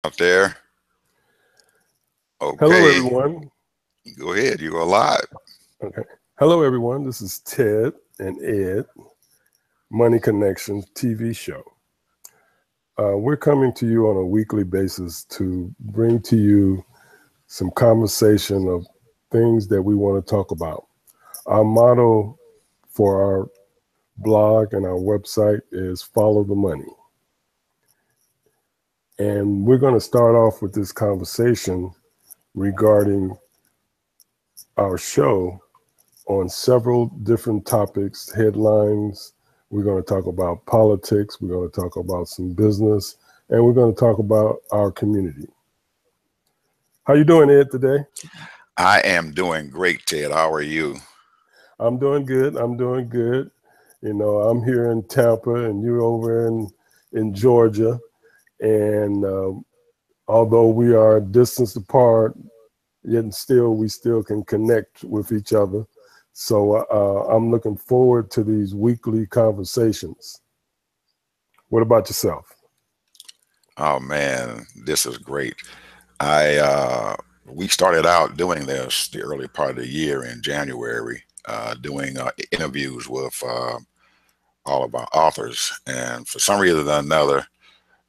out there. Hello, Okay, everyone. go ahead. You go live. Okay. Hello, everyone. This is Ted and Ed, Money Connections TV show. We're coming to you on a weekly basis to bring to you some conversation of things that we want to talk about. Our motto for our blog and our website is follow the money. And we're going to start off with this conversation regarding our show on several different topics, headlines. We're going to talk about politics. We're going to talk about some business, and we're going to talk about our community. How you doing, Ed, today? I am doing great, Ted. How are you? I'm doing good. I'm doing good. You know, I'm here in Tampa, and you're over in Georgia. And although we are distance apart, yet still we still can connect with each other. So I'm looking forward to these weekly conversations. What about yourself? Oh man, this is great. I We started out doing this the early part of the year in January, doing interviews with all of our authors, and for some reason or another,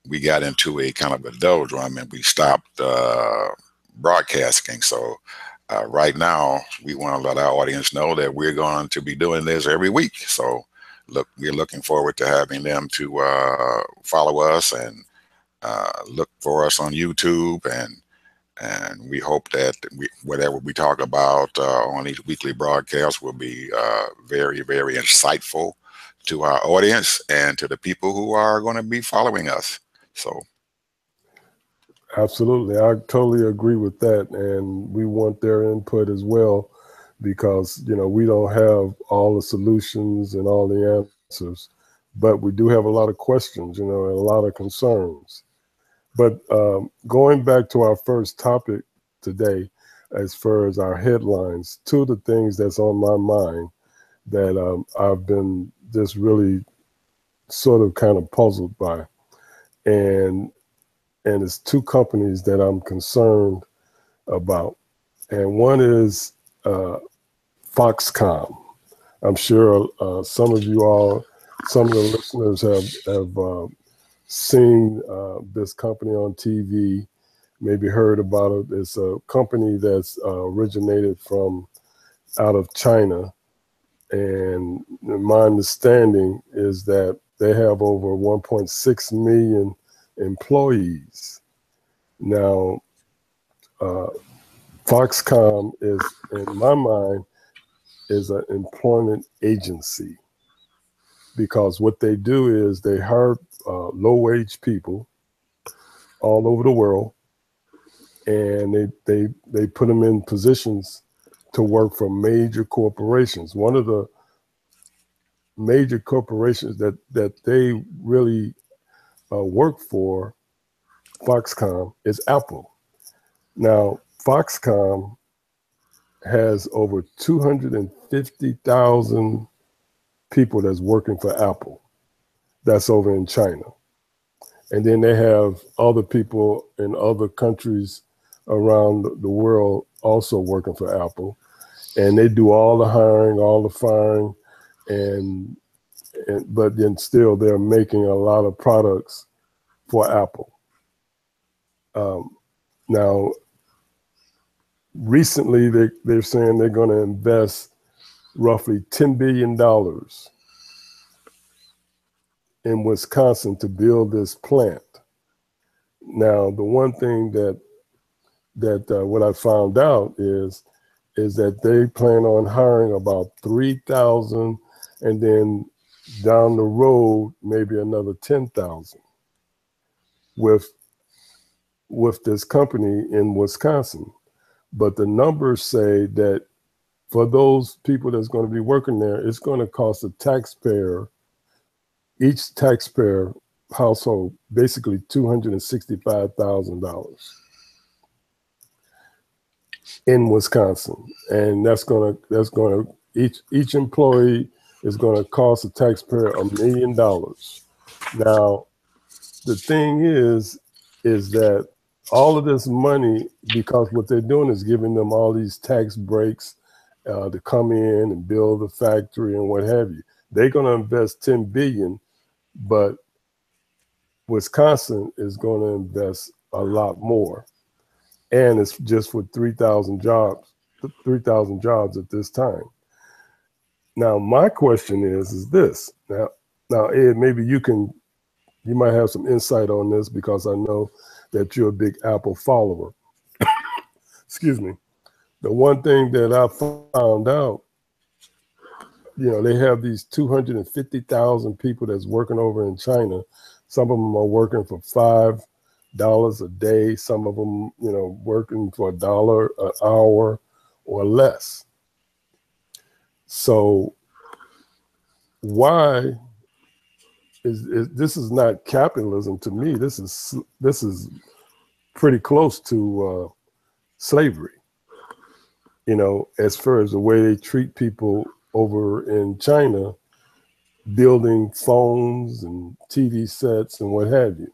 we got into a kind of a doldrum and we stopped broadcasting. So right now, we want to let our audience know that we're going to be doing this every week. So we're looking forward to having them to follow us and look for us on YouTube, and we hope that whatever we talk about on these weekly broadcasts will be very, very insightful to our audience and to the people who are going to be following us. So, Absolutely. I totally agree with that. And we want their input as well because, you know, we don't have all the solutions and all the answers, but we do have a lot of questions, you know, and a lot of concerns. But going back to our first topic today, as far as our headlines, two of the things that's on my mind that I've been just really sort of kind of puzzled by. And it's two companies that I'm concerned about. And one is Foxconn. I'm sure some of the listeners have seen this company on TV, maybe heard about it. It's a company that's originated from out of China. And my understanding is that they have over 1.6 million employees. Now, uh, Foxconn is, in my mind, is an employment agency because what they do is they hire low-wage people all over the world, and they put them in positions to work for major corporations. One of the major corporations that they really work for, Foxconn, is Apple. Now, Foxconn has over 250,000 people that's working for Apple. That's over in China. And then they have other people in other countries around the world also working for Apple. And they do all the hiring, all the firing, and, but then still they're making a lot of products for Apple. Um, Now, recently they're saying they're going to invest roughly $10 billion in Wisconsin to build this plant. Now, the one thing that what I found out is that they plan on hiring about 3,000, and then down the road maybe another 10,000 with with this company in Wisconsin. But the numbers say that for those people that's going to be working there, it's going to cost each taxpayer household, basically $265,000 in Wisconsin, and that's gonna each employee is going to cost the taxpayer $1 million. Now, the thing is that all of this money, because what they're doing is giving them all these tax breaks to come in and build a factory and what have you. They're going to invest $10 billion, but Wisconsin is going to invest a lot more, and it's just for 3,000 jobs. 3,000 jobs at this time. Now, my question is this. Now, Ed, maybe you might have some insight on this, because I know that you're a big Apple follower. Excuse me. The one thing that I found out, they have these 250,000 people that's working over in China. Some of them are working for $5 a day. Some of them, working for $1 an hour or less. So why is this is not capitalism to me? This is pretty close to slavery, as far as the way they treat people over in China, building phones and TV sets and what have you.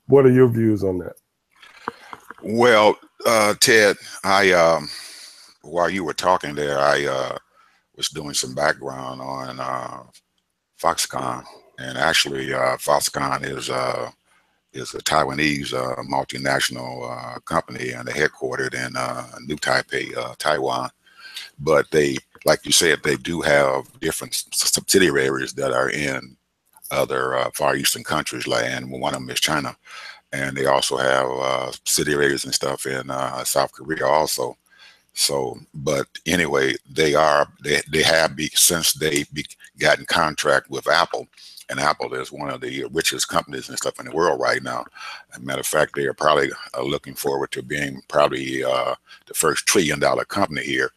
What are your views on that? Well, Ted, while you were talking there, I was doing some background on Foxconn, and actually Foxconn is a Taiwanese multinational company, and they're headquartered in New Taipei, Taiwan. But they, like you said, they do have different subsidiaries that are in other Far Eastern countries, and one of them is China. And they also have subsidiaries and stuff in South Korea also. So, but anyway, they have since they gotten contract with Apple, and Apple is one of the richest companies and stuff in the world right now. As a matter of fact, they are probably looking forward to being probably the first $1 trillion company here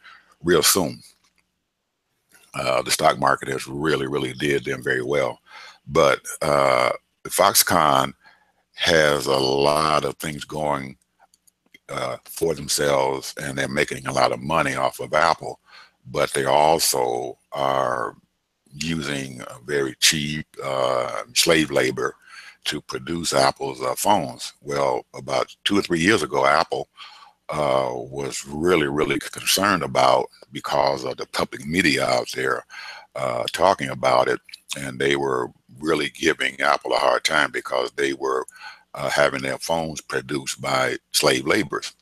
real soon. The stock market has really did them very well, but Foxconn has a lot of things going for themselves, and they're making a lot of money off of Apple, but they also are using very cheap slave labor to produce Apple's phones. Well, about 2 or 3 years ago, Apple was really concerned about, because of the public media out there talking about it, and they were really giving Apple a hard time because they were having their phones produced by slave laborers.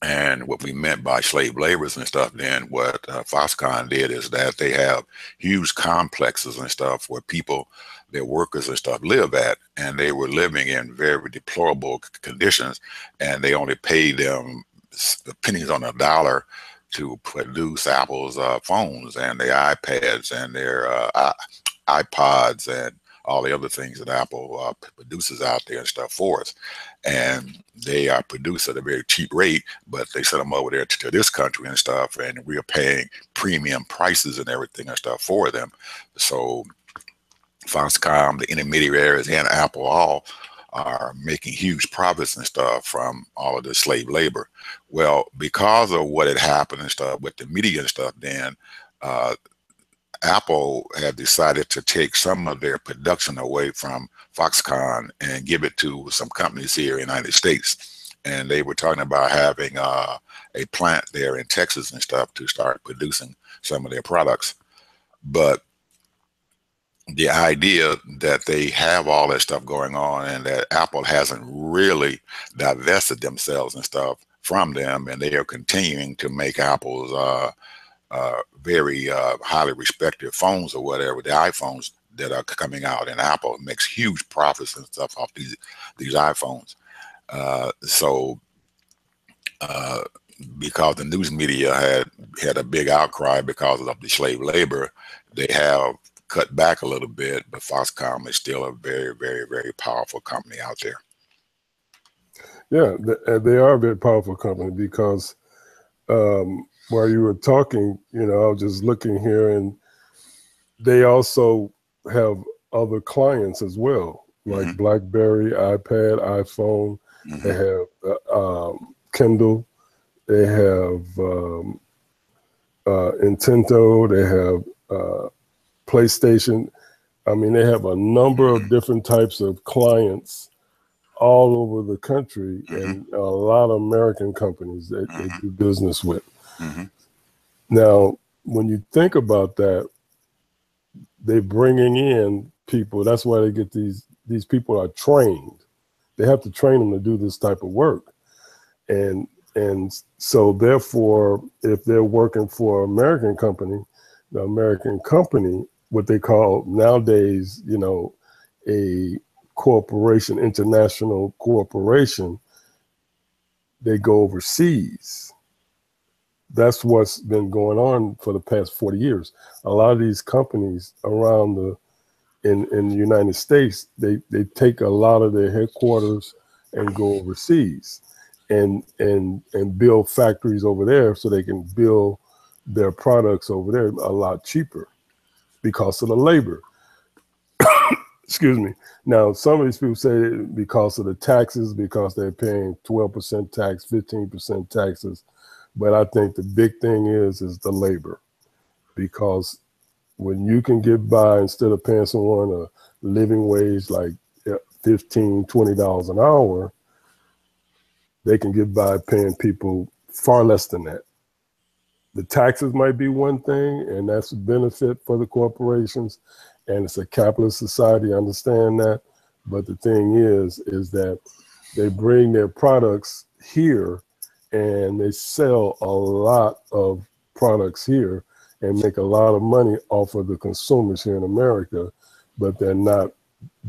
And what we meant by slave laborers and stuff, then what Foxconn did is that they have huge complexes and stuff where people, their workers and stuff, live at, and they were living in very deplorable conditions, and they only paid them pennies on a dollar to produce Apple's phones and their iPads and their iPods and all the other things that Apple produces out there and stuff for us. And they are produced at a very cheap rate, but they send them over there to this country and stuff, and we're paying premium prices and everything and stuff for them. So Foxconn, the intermediaries, and Apple all are making huge profits and stuff from all of this slave labor. Well, because of what had happened and stuff with the media and stuff, then Apple had decided to take some of their production away from Foxconn and give it to some companies here in the United States. And they were talking about having a plant there in Texas and stuff to start producing some of their products. But the idea that they have all that stuff going on and that Apple hasn't really divested themselves and stuff from them, and they are continuing to make Apple's very highly respected phones or whatever, the iPhones that are coming out, and Apple makes huge profits and stuff off these iPhones. Because the news media had a big outcry because of the slave labor, they have cut back a little bit, but Foxconn is still a very powerful company out there. Yeah, they are a very powerful company because while you were talking, I was just looking here, and they also have other clients as well, like BlackBerry, iPad, iPhone. They have Kindle. They have Nintendo. They have PlayStation. I mean, they have a number of different types of clients all over the country, Mm-hmm. and a lot of American companies that they do business with. Mm-hmm. Now, when you think about that, they're bringing in people. That's why they get these people are trained. They have to train them to do this type of work. And so therefore, if they're working for an American company, the American company, what they call nowadays, you know, a corporation, international corporation, they go overseas. That's what's been going on for the past 40 years. A lot of these companies around in the United States, they take a lot of their headquarters and go overseas and build factories over there so they can build their products over there a lot cheaper because of the labor. Excuse me. Now, some of these people say because of the taxes, because they're paying 12% tax, 15% taxes. But I think the big thing is the labor, because when you can get by instead of paying someone a living wage like $15, $20 an hour, they can get by paying people far less than that. The taxes might be one thing, and that's a benefit for the corporations, and it's a capitalist society, I understand that. But the thing is that they bring their products here and they sell a lot of products here and make a lot of money off of the consumers here in America, but they're not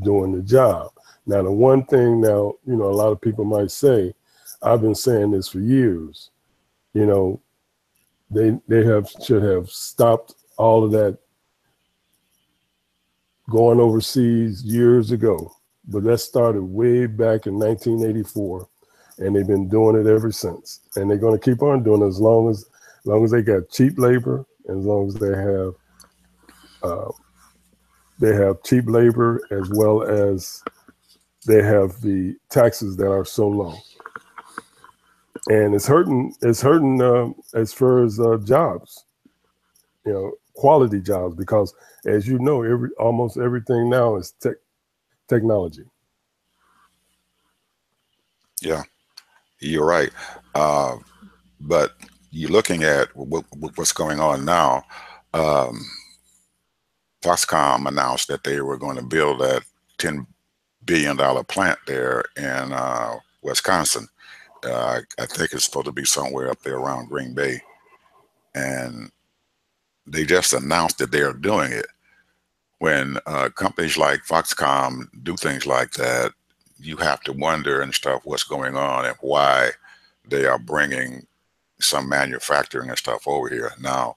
doing the job. Now, the one thing now, you know, a lot of people might say, I've been saying this for years, you know, they should have stopped all of that going overseas years ago. But that started way back in 1984, and they've been doing it ever since. And they're going to keep on doing it as long as they got cheap labor, as long as they have cheap labor, as well as they have the taxes that are so low. And it's hurting as far as jobs, you know, quality jobs, because as you know, almost everything now is technology. Yeah, you're right. But you're looking at what's going on now. Foxconn announced that they were going to build that $10 billion plant there in Wisconsin. I think it's supposed to be somewhere up there around Green Bay. And they just announced that they are doing it. When companies like Foxconn do things like that, you have to wonder and stuff what's going on and why they are bringing some manufacturing and stuff over here. Now,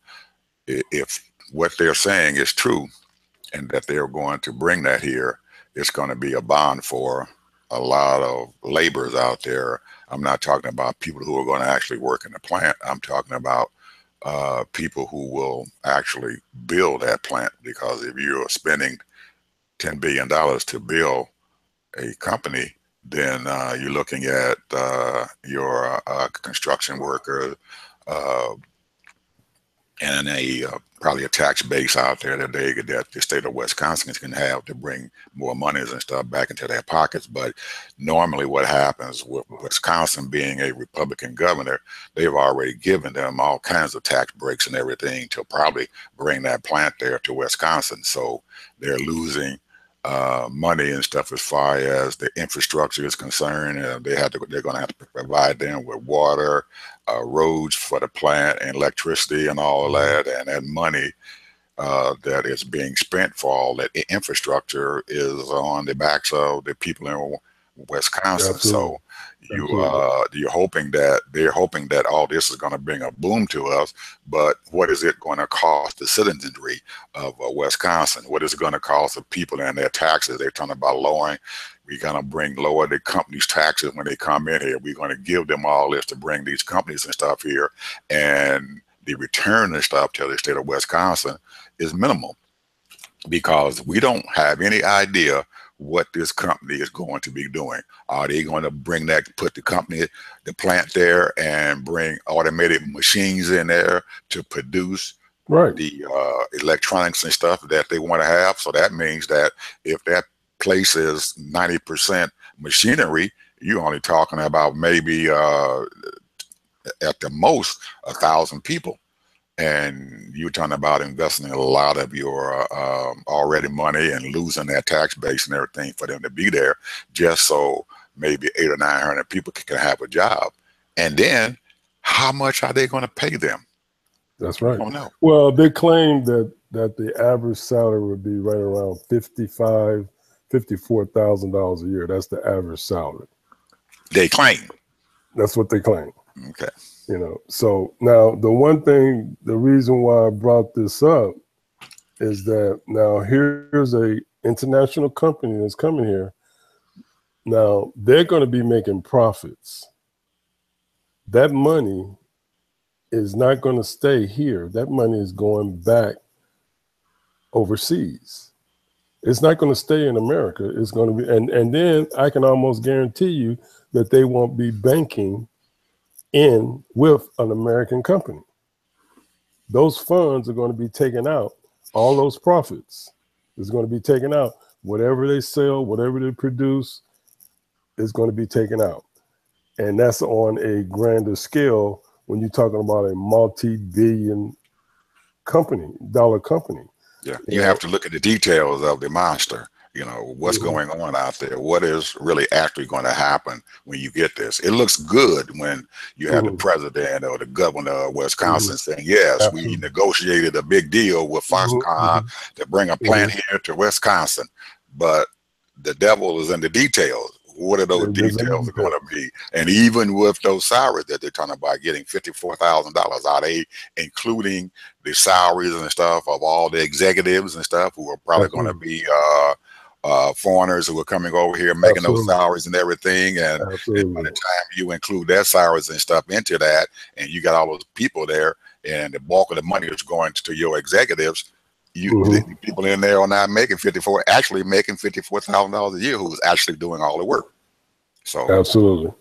if what they're saying is true and that they're going to bring that here, it's going to be a bond for a lot of laborers out there. I'm not talking about people who are going to actually work in the plant. I'm talking about people who will actually build that plant, because if you're spending $10 billion to build a company, then you're looking at your construction worker and probably a tax base out there that the state of Wisconsin can have to bring more monies and stuff back into their pockets. But normally what happens with Wisconsin being a Republican governor, they've already given them all kinds of tax breaks and everything to probably bring that plant there to Wisconsin. So they're losing money and stuff as far as the infrastructure is concerned. They're going to have to provide them with water, roads for the plant, and electricity and all of that. And that money that is being spent for all that infrastructure is on the backs of the people in Wisconsin. Absolutely. So they're hoping that all this is going to bring a boom to us, but what is it going to cost the citizenry of Wisconsin? What is it going to cost the people and their taxes? They're talking about lowering. We're going to lower the companies' taxes when they come in here. We're going to give them all this to bring these companies and stuff here, and the return and stuff to the state of Wisconsin is minimal, because we don't have any idea what this company is going to be doing. Are they going to put the plant there and bring automated machines in there to produce the electronics and stuff that they want to have? So that means that if that place is 90% machinery, you're only talking about maybe at the most 1,000 people. And you're talking about investing a lot of your already money and losing that tax base and everything for them to be there, just so maybe 800 or 900 people can have a job. And then how much are they going to pay them? That's right. I don't know. Well, they claim that the average salary would be right around $54,000 a year. That's the average salary. They claim. That's what they claim. Okay. You know, so now the reason why I brought this up is that now here's a international company that's coming here. Now they're going to be making profits. That money is not going to stay here. That money is going back overseas. It's not going to stay in America. It's going to be, and then I can almost guarantee you that they won't be banking in with an American company. Those funds are going to be taken out. All those profits is going to be taken out. Whatever they sell, whatever they produce is going to be taken out. And that's on a grander scale when you're talking about a multi-billion dollar company. Yeah, you have to look at the details of the monster. You know, what's going on out there, what is really actually going to happen when you get this. It looks good when you have the president or the governor of Wisconsin saying, yes, we negotiated a big deal with Foxconn to bring a plant here to Wisconsin. But the devil is in the details. What are those details going to be? And even with those salaries that they're talking about getting $54,000, are they including the salaries and stuff of all the executives and stuff who are probably going to be foreigners who are coming over here making those salaries and everything? And by the time you include their salaries and stuff into that, and you got all those people there, and the bulk of the money is going to your executives, the people in there are not making actually making $54,000 a year, who's actually doing all the work. So absolutely.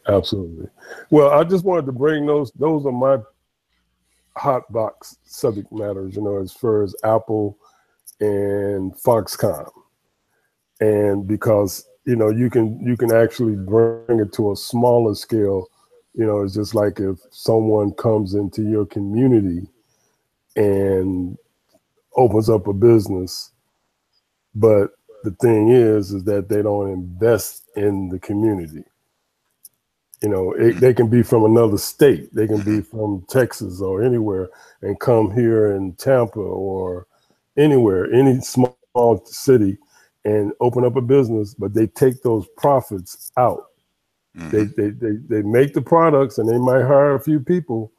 Well, I just wanted to bring those are my hot box subject matters, you know, as far as Apple and Foxconn. And because, you know, you can actually bring it to a smaller scale. You know, it's just like if someone comes into your community and opens up a business, but the thing is that they don't invest in the community. You know, they can be from another state. They can be from Texas or anywhere and come here in Tampa or anywhere, any small city, and open up a business, but they take those profits out. They make the products and they might hire a few people,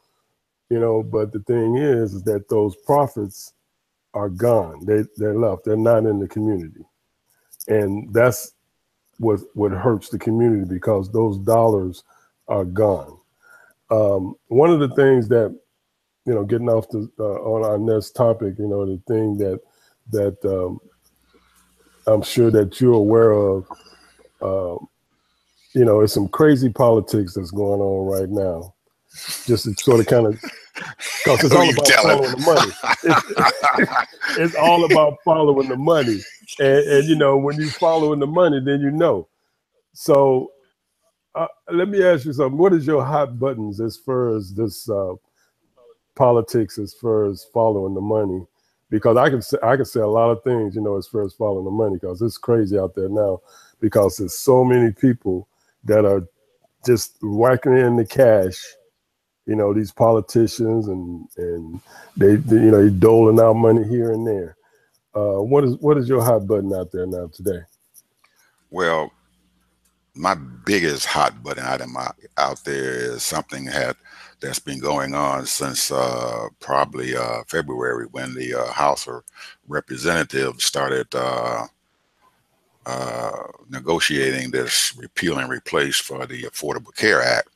you know, but the thing is that those profits are gone. They're left. They're not in the community. And that's what hurts the community, because those dollars are gone. One of the things that, you know, getting off on our next topic, you know, the thing that I'm sure that you're aware of, you know, it's some crazy politics that's going on right now. Just to sort of kind of, because it's all about following the money. It's all about following the money. And, you know, when you're following the money, then you know. So let me ask you something. What is your hot buttons as far as this politics, as far as following the money? Because I can say a lot of things, you know, as far as following the money, because it's crazy out there now, because there's so many people that are just whacking in the cash. You know, these politicians and they you know, they're doling out money here and there. What is your hot button out there now today? Well, my biggest hot button item out there is something that's been going on since probably February, when the House of Representatives started negotiating this repeal and replace for the Affordable Care Act.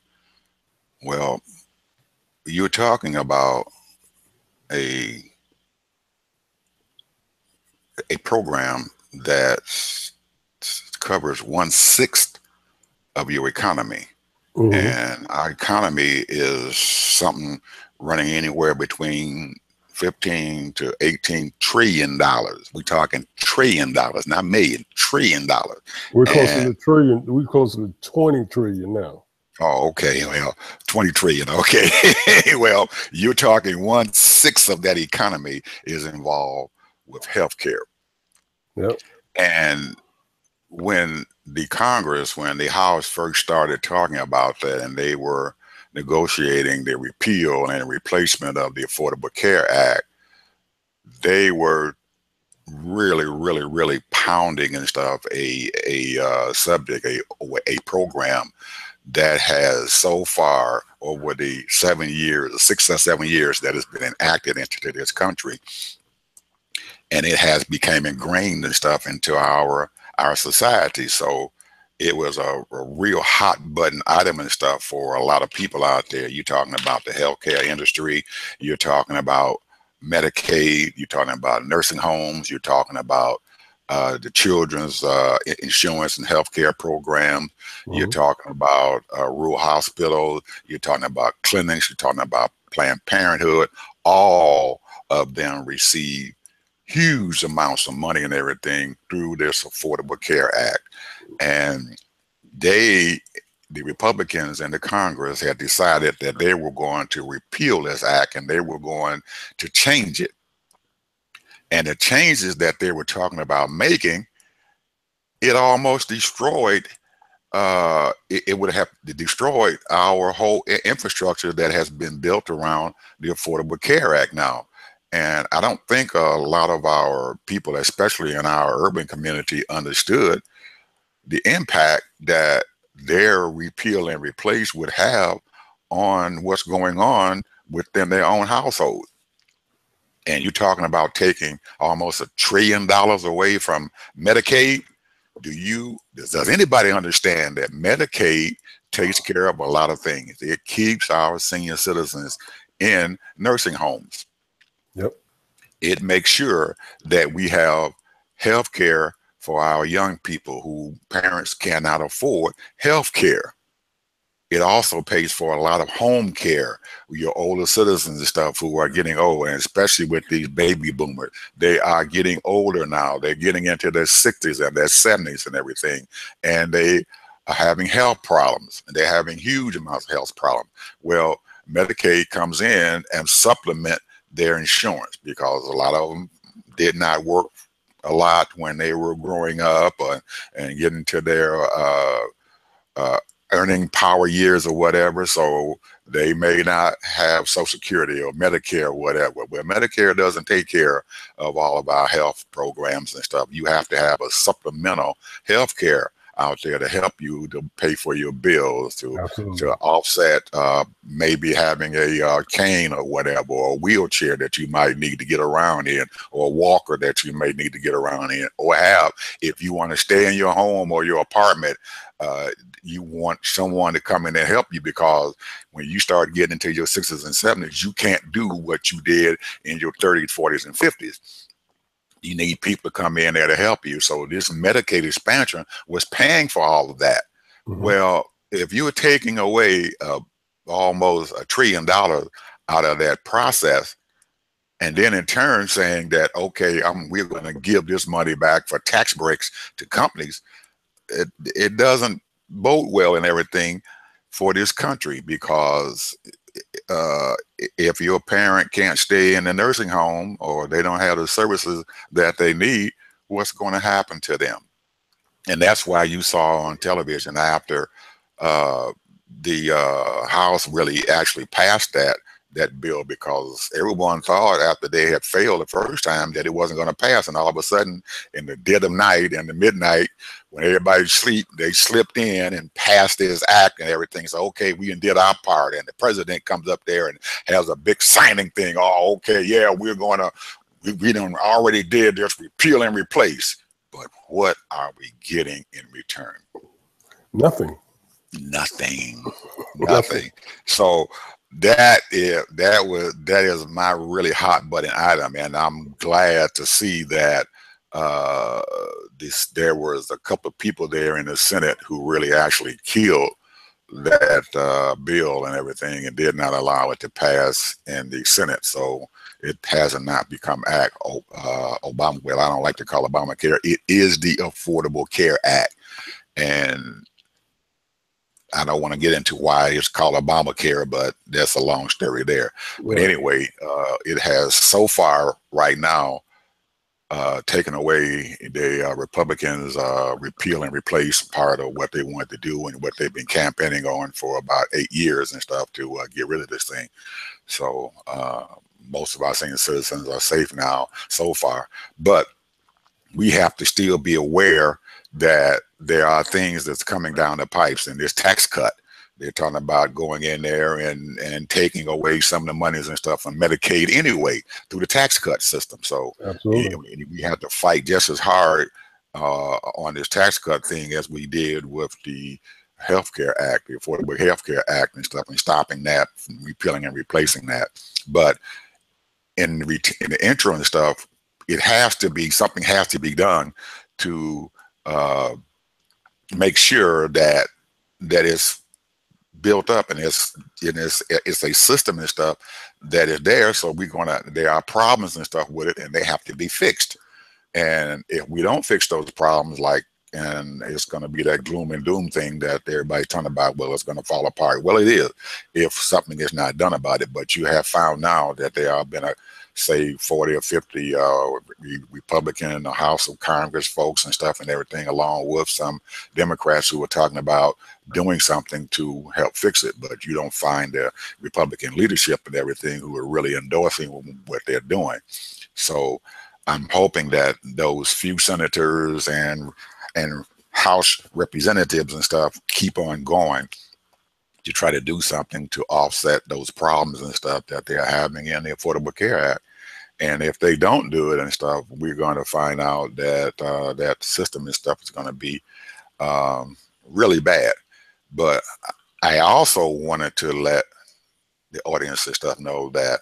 Well, you're talking about a program that covers 1/6 of your economy. And our economy is something running anywhere between $15 to $18 trillion. We're talking $1 trillion, not million, $1 trillion. We're closer And to trillion. We're closer to 20 trillion now. oh, okay. Well, 20 trillion. Okay. Well, you're talking 1/6 of that economy is involved with healthcare. Yep. And when the House first started talking about that, and they were negotiating the repeal and replacement of the Affordable Care Act, they were really, really, really pounding and stuff a subject, a program that has so far over the 7 years, 6 or 7 years that has been enacted into this country, and it has become ingrained and stuff into our society. So it was a real hot button item and stuff for a lot of people out there. You're talking about the healthcare industry, you're talking about Medicaid, you're talking about nursing homes, you're talking about the children's insurance and healthcare program. You're talking about rural hospitals. You're talking about clinics. You're talking about Planned Parenthood. All of them receive huge amounts of money and everything through this Affordable Care Act. And the Republicans in the Congress had decided that they were going to repeal this act and they were going to change it. And the changes that they were talking about making, it almost destroyed, it would have destroyed our whole infrastructure that has been built around the Affordable Care Act now. And I don't think a lot of our people, especially in our urban community, understood the impact that their repeal and replace would have on what's going on within their own household. And you're talking about taking almost $1 trillion away from Medicaid. Does anybody understand that Medicaid takes care of a lot of things? It keeps our senior citizens in nursing homes. Yep. It makes sure that we have health care for our young people who parents cannot afford health care. It also pays for a lot of home care. Your older citizens and stuff who are getting old, and especially with these baby boomers, they are getting older now. They're getting into their 60s and their 70s and everything, and they are having health problems. And they're having huge amounts of health problems. Well, Medicaid comes in and supplement their insurance because a lot of them did not work a lot when they were growing up and getting to their earning power years or whatever, so they may not have Social Security or Medicare or whatever. But Medicare doesn't take care of all of our health programs and stuff. You have to have a supplemental health care out there to help you to pay for your bills, to offset maybe having a cane or whatever, or a wheelchair that you might need to get around in, or a walker that you may need to get around in, or have, if you want to stay in your home or your apartment, you want someone to come in and help you, because when you start getting into your 60s and 70s, you can't do what you did in your 30s, 40s, and 50s. You need people to come in there to help you. So this Medicaid expansion was paying for all of that. Well, if you're taking away almost $1 trillion out of that process, and then in turn saying that, okay, we're going to give this money back for tax breaks to companies, it doesn't bode well and everything for this country, because if your parent can't stay in the nursing home or they don't have the services that they need, what's going to happen to them? And that's why you saw on television after the House really actually passed that bill, because everyone thought after they had failed the first time that it wasn't going to pass, and all of a sudden in the dead of night and the midnight when everybody sleep, they slipped in and passed this act and everything. So okay, we did our part, and the president comes up there and has a big signing thing. Oh, okay, yeah, we're going to, we done already did this repeal and replace, but what are we getting in return? Nothing. Nothing. So that is my really hot button item, and I'm glad to see that there was a couple of people there in the Senate who really actually killed that bill and everything, and did not allow it to pass in the Senate. So It has not become act. Obama. Well, I don't like to call Obamacare. It is the Affordable Care Act, and I don't want to get into why it's called Obamacare, but that's a long story there. But anyway, it has so far right now taken away the Republicans repeal and replace part of what they wanted to do and what they've been campaigning on for about 8 years and stuff to get rid of this thing. So most of our senior citizens are safe now so far, but we have to still be aware that there are things that's coming down the pipes, and this tax cut. They're talking about going in there and taking away some of the monies and stuff from Medicaid anyway through the tax cut system. So we have to fight just as hard on this tax cut thing as we did with the Healthcare Act, the Affordable Healthcare Act and stuff, and stopping that from repealing and replacing that. But in the interim and stuff, it has to be, something has to be done to make sure that it's built up and it's a system and stuff that is there. So there are problems and stuff with it, and they have to be fixed. And if we don't fix those problems, and it's going to be that gloom and doom thing that everybody's talking about, well, it's going to fall apart. Well, it is if something is not done about it. But you have found now that there have been say 40 or 50 Republican in the House of Congress folks and stuff and everything, along with some Democrats who are talking about doing something to help fix it. But you don't find the Republican leadership and everything who are really endorsing what they're doing. So I'm hoping that those few senators and House representatives and stuff keep on going to try to do something to offset those problems and stuff that they're having in the Affordable Care Act. And if they don't do it and stuff, we're going to find out that that system and stuff is going to be really bad. But I also wanted to let the audience and stuff know that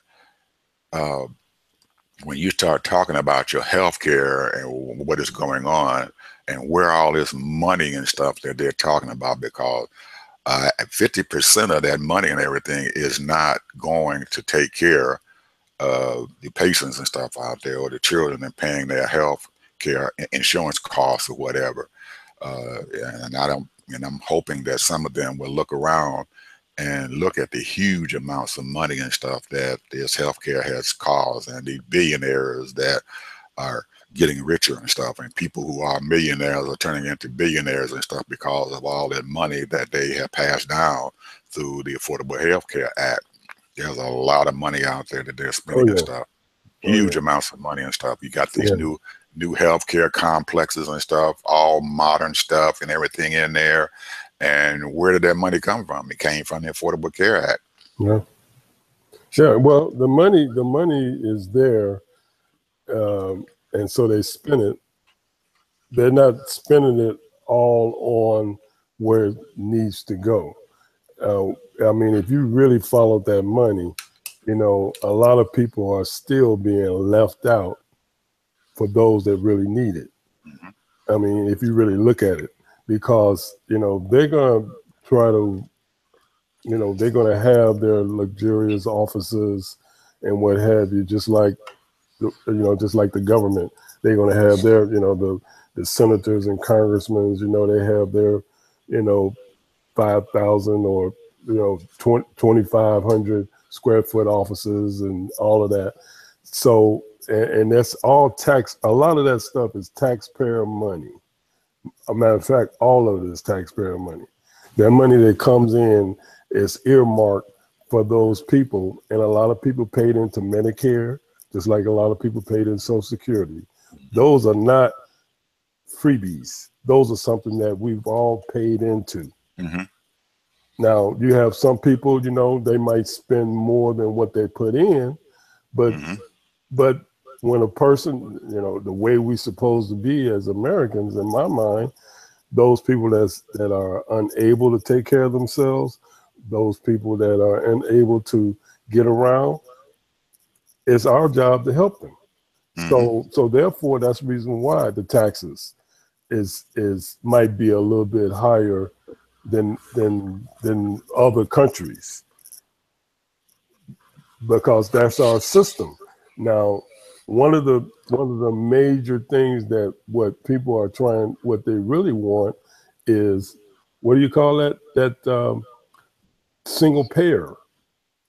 when you start talking about your health care and what is going on and where all this money and stuff that they're talking about, because 50% of that money and everything is not going to take care of the patients and stuff out there, or the children, and paying their health care insurance costs or whatever. And I'm hoping that some of them will look around and look at the huge amounts of money and stuff that this healthcare has caused, and the billionaires that are getting richer and stuff, and people who are millionaires are turning into billionaires and stuff because of all that money that they have passed down through the Affordable Health Care Act. There's a lot of money out there that they're spending and stuff. Huge amounts of money and stuff. You got these new healthcare complexes and stuff, all modern stuff and everything in there. And where did that money come from? It came from the Affordable Care Act. Yeah. Sure. Well, the money is there. And so they spend it. They're not spending it all on where it needs to go. I mean, if you really follow that money, a lot of people are still being left out for those that really need it. I mean, if you really look at it, because, they're going to try to, they're going to have their luxurious offices and what have you, just like the government. They're going to have their, the senators and congressmen, they have their, 5,000 or, 2,500 square foot offices and all of that. So, and that's all tax. A lot of that stuff is taxpayer money. A matter of fact, all of it is taxpayer money. That money that comes in is earmarked for those people. And a lot of people paid into Medicare, just like a lot of people paid in Social Security. Those are not freebies. Those are something that we've all paid into. Mm-hmm. Now, you have some people, they might spend more than what they put in, but but when a person, the way we're supposed to be as Americans, in my mind, those people that are unable to take care of themselves, those people that are unable to get around, it's our job to help them. So therefore, that's the reason why the taxes might be a little bit higher than other countries, because that's our system. Now, one of the major things that what people are trying, what they really want is, what do you call that? That single payer.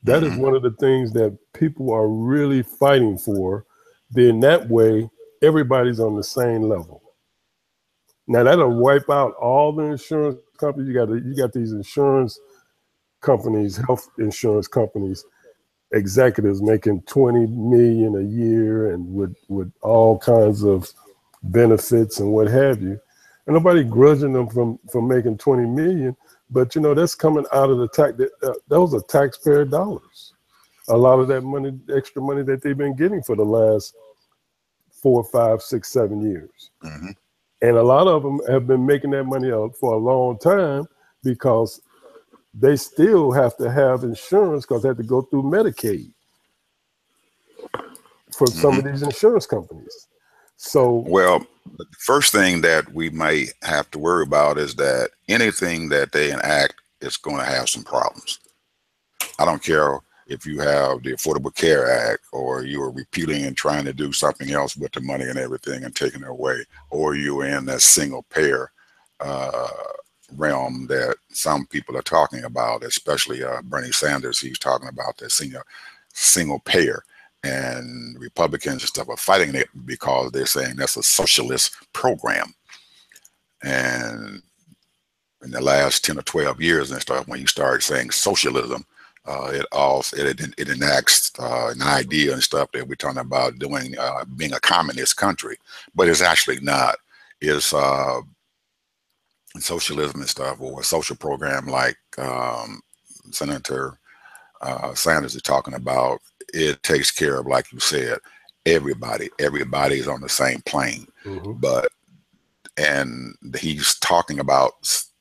That is Mm-hmm. one of the things that people are really fighting for. Then that way, everybody's on the same level. Now that'll wipe out all the insurance companies. You got these insurance companies, health insurance companies, executives making 20 million a year and with all kinds of benefits and what have you. And nobody grudging them from making 20 million, but that's coming out of the tax. Those are taxpayer dollars. A lot of that money, extra money that they've been getting for the last 4, 5, 6, 7 years. Mm-hmm. And a lot of them have been making that money out for a long time because they still have to have insurance because they have to go through Medicaid for some of Mm-hmm. these insurance companies. So, Well, the first thing that we might have to worry about is that anything that they enact is going to have some problems. I don't care if you have the Affordable Care Act, or you are repealing and trying to do something else with the money and everything and taking it away, or you're in that single payer uh, realm that some people are talking about, especially Bernie Sanders. He's talking about that single payer. And Republicans and stuff are fighting it because they're saying that's a socialist program. And in the last 10 or 12 years and stuff, when you start saying socialism, it enacts an idea and stuff that we're talking about doing, being a communist country, but it's actually not. It's socialism and stuff, or a social program like Senator Sanders is talking about. It takes care of, like you said, everybody. Everybody's on the same plane. But and he's talking about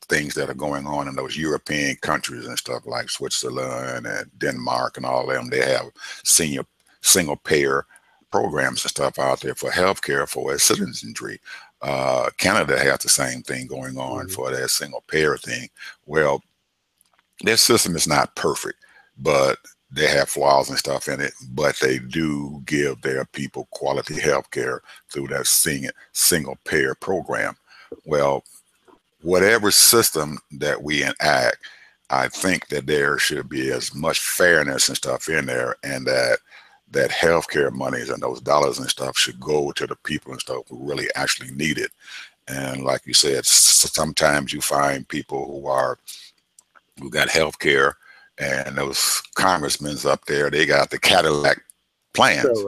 things that are going on in those European countries and stuff like Switzerland and Denmark and all of them. They have single payer programs and stuff out there for healthcare for its citizenry. Canada has the same thing going on for that single payer thing. Well, their system is not perfect, but they have flaws and stuff in it, but they do give their people quality health care through that single payer program. Well, whatever system that we enact, I think that there should be as much fairness and stuff in there, and that healthcare monies and those dollars and stuff should go to the people and stuff who really actually need it. And like you said, sometimes you find people who got healthcare, and those congressmen up there, they got the Cadillac plans.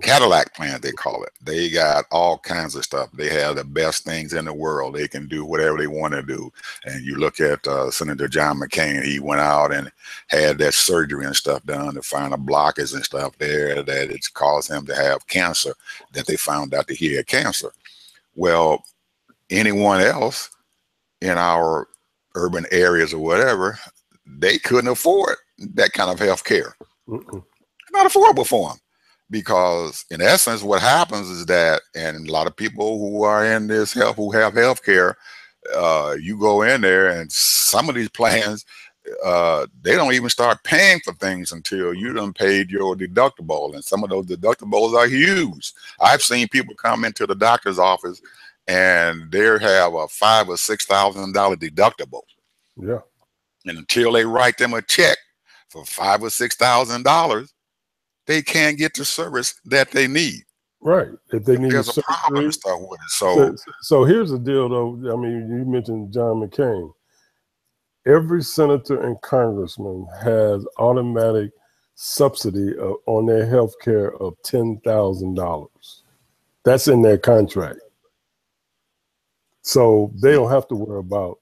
Cadillac plans, they call it. They got all kinds of stuff. They have the best things in the world. They can do whatever they want to do. And you look at Senator John McCain, he went out and had that surgery and stuff done to find a blockage and stuff there that it's caused him to have cancer, that they found out that he had cancer. Well, anyone else in our urban areas or whatever, they couldn't afford that kind of health care. Not affordable for them. Because in essence, what happens is that, and a lot of people who are in this health, who have health care, you go in there and some of these plans, they don't even start paying for things until you done paid your deductible. And some of those deductibles are huge. I've seen people come into the doctor's office and they have a $5,000 or $6,000 deductible. Yeah. And until they write them a check for $5,000 or $6,000, they can't get the service that they need. Right. If they need there's a problem to start with it. So here's the deal, though. I mean, you mentioned John McCain. Every senator and congressman has automatic subsidy on their health care of $10,000. That's in their contract. So they don't have to worry about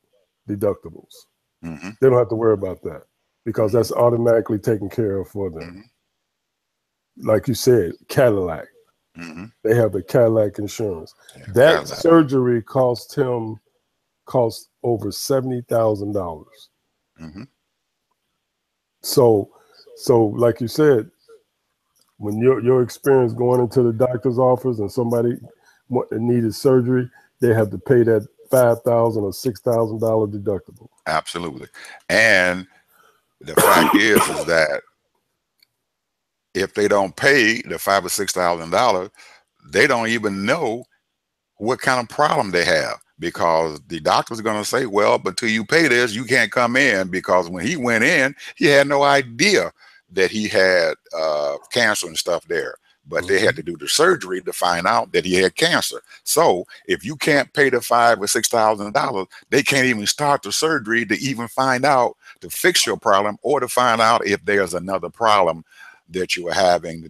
deductibles. They don't have to worry about that because that's automatically taken care of for them. Like you said, Cadillac. They have the Cadillac insurance. That Cadillac surgery cost over $70,000. So like you said, when your experience going into the doctor's office and somebody needed surgery, they have to pay that $5,000 or $6,000 deductible. Absolutely. And the fact is that if they don't pay the $5,000 or $6,000, they don't even know what kind of problem they have, because the doctor's going to say, well, but until you pay this, you can't come in, because when he went in, he had no idea that he had cancer and stuff there. But they had to do the surgery to find out that he had cancer. So if you can't pay the $5,000 or $6,000, they can't even start the surgery to even find out, to fix your problem, or to find out if there's another problem that you are having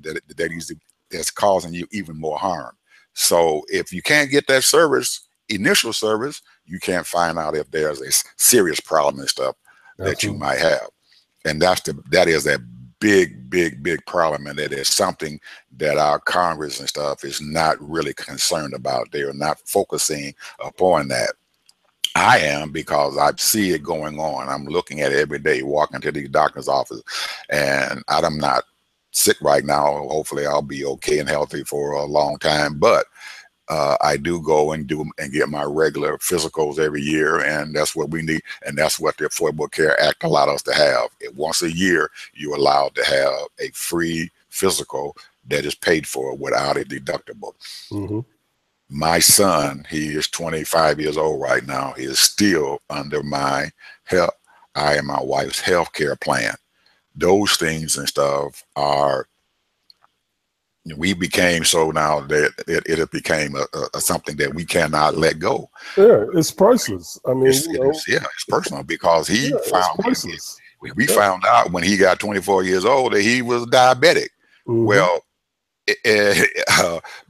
that's causing you even more harm. So if you can't get that service, initial service, you can't find out if there's a serious problem and stuff that you might have. And that is a big problem, and it is something that our Congress and stuff is not really concerned about. They are not focusing upon that. I am, because I see it going on. I'm looking at it every day, walking to the doctor's office, and I'm not sick right now. Hopefully I'll be okay and healthy for a long time, but I do go and get my regular physicals every year, and that's what we need, and that's what the Affordable Care Act allowed us to have. Once a year, you're allowed to have a free physical that is paid for without a deductible. My son, he is 25 years old right now. He is still under my help. I and my wife's health care plan. Those things and stuff are, we became so now that it became something that we cannot let go. Yeah, it's priceless. I mean, it's personal, because we found out when he got 24 years old that he was diabetic. Well,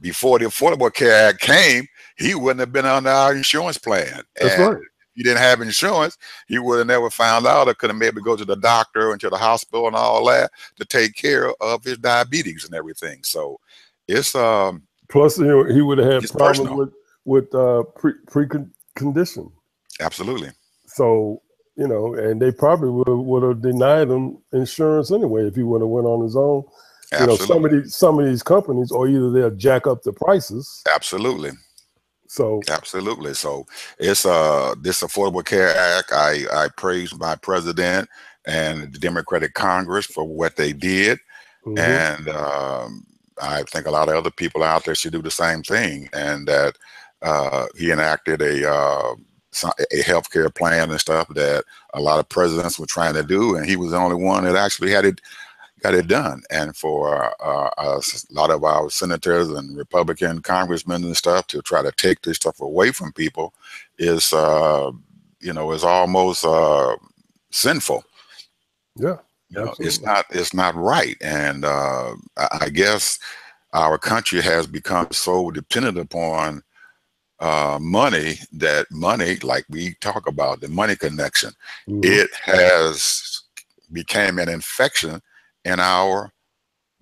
before the Affordable Care Act came, he wouldn't have been on our insurance plan. That's right. He didn't have insurance, he would have never found out, or could have maybe go to the doctor and to the hospital and all that to take care of his diabetes and everything. So it's plus he would have had problems with precondition. Absolutely. So and they probably would have denied him insurance anyway if he would have went on his own. Absolutely. Some of these companies, or either they'll jack up the prices. Absolutely. So absolutely. So it's this Affordable Care Act. I praise my president and the Democratic Congress for what they did, and I think a lot of other people out there should do the same thing. And that he enacted a healthcare plan and stuff that a lot of presidents were trying to do, and he was the only one that actually got it done. And for a lot of our senators and Republican congressmen and stuff to try to take this stuff away from people is, is almost sinful. Yeah, it's not right. And I guess our country has become so dependent upon money, like we talk about, the money connection, it has become an infection in our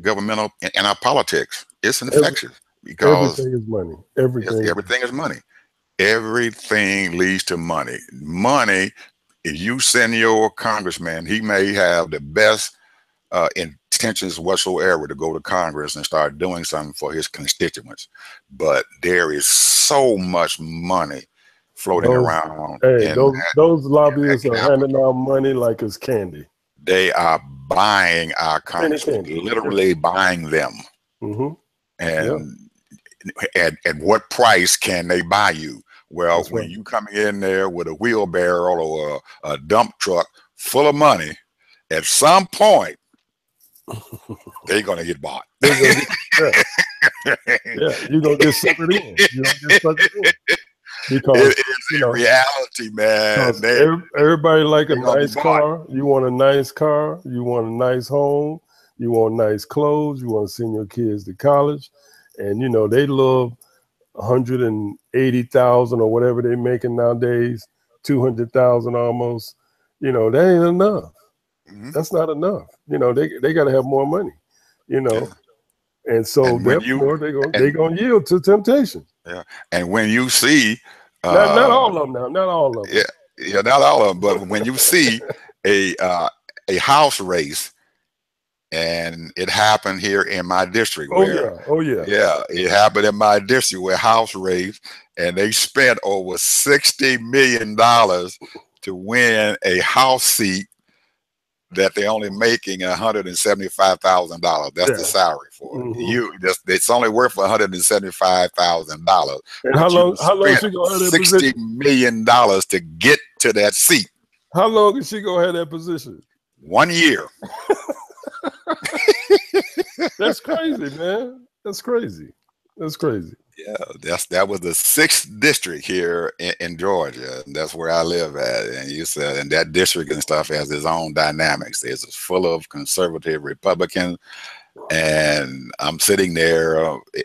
governmental, in our politics. It's infectious, because everything is money. Everything is money. Everything leads to money. Money, if you send your congressman, he may have the best intentions whatsoever to go to Congress and start doing something for his constituents, but there is so much money floating around. Hey, those lobbyists are handing out money like it's candy. They are buying our congressmen, literally buying them. And at what price can they buy you? Well, when you coming in there with a wheelbarrow or a dump truck full of money, at some point, they're going to get bought. You're going to get suckered in. Because it is a reality, man. Everybody like a nice car. You want a nice car. You want a nice home. You want nice clothes. You want to send your kids to college, and they love 180,000 or whatever they're making nowadays, 200,000 almost. That ain't enough. That's not enough. They got to have more money. And so therefore they're gonna yield to temptation. Yeah, and when you see, not all of them now, not all of them. Yeah, not all of them. But when you see a house race, and it happened here in my district. Yeah, it happened in my district where house race, and they spent over $60 million to win a house seat that they're only making $175,000. That's the Yeah. salary for it. It's only worth $175,000, And but you how long spent she gonna have that $60 position? million to get to that seat. How long is she gonna have that position? 1 year. That's crazy, man. That's crazy. That's crazy. Yeah, that was the 6th district here in Georgia, and that's where I live at. And you said, and that district and stuff has its own dynamics. It's full of conservative Republicans, and I'm sitting there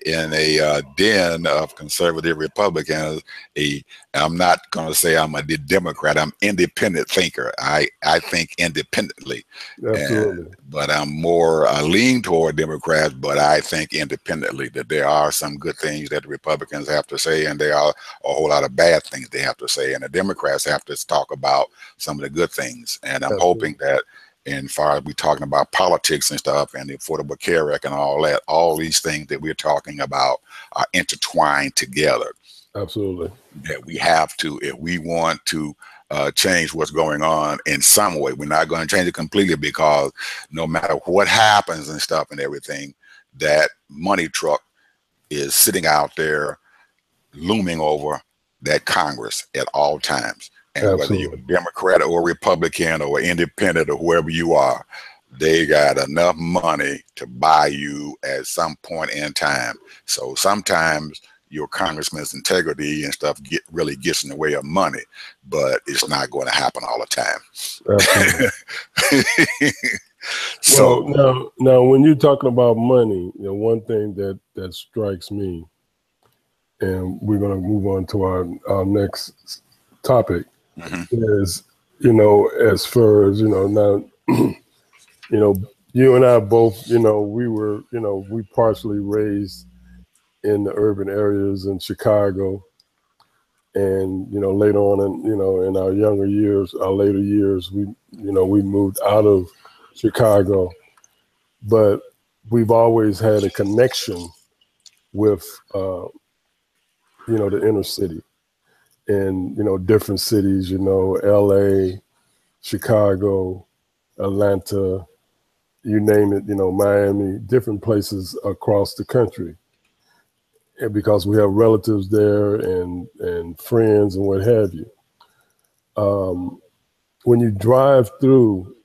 in a den of conservative Republicans. I'm not going to say I'm a Democrat. I'm independent thinker. I think independently. Absolutely. But I'm more lean toward Democrats, but I think independently that there are some good things that the Republicans have to say, and there are a whole lot of bad things they have to say. And the Democrats have to talk about some of the good things. And I'm hoping that, and far as we talking about politics and stuff and the Affordable Care Act and all that, all these things that we're talking about are intertwined together. Absolutely. That we have to, if we want to change what's going on in some way. We're not going to change it completely, because no matter what happens and stuff and everything, that money truck is sitting out there looming over that Congress at all times. And Absolutely. whether you're a Democrat or Republican or independent or whoever you are, they got enough money to buy you at some point in time. So sometimes your congressman's integrity and stuff really gets in the way of money, but it's not going to happen all the time. So now when you're talking about money, one thing that strikes me, and we're going to move on to our next topic, is, as far as, now, you and I both, we partially raised in the urban areas in Chicago, and later on in our younger years, our later years, we moved out of Chicago, but we've always had a connection with the inner city, and different cities, LA, Chicago, Atlanta, you name it, Miami, different places across the country. And because we have relatives there and friends and what have you. When you drive through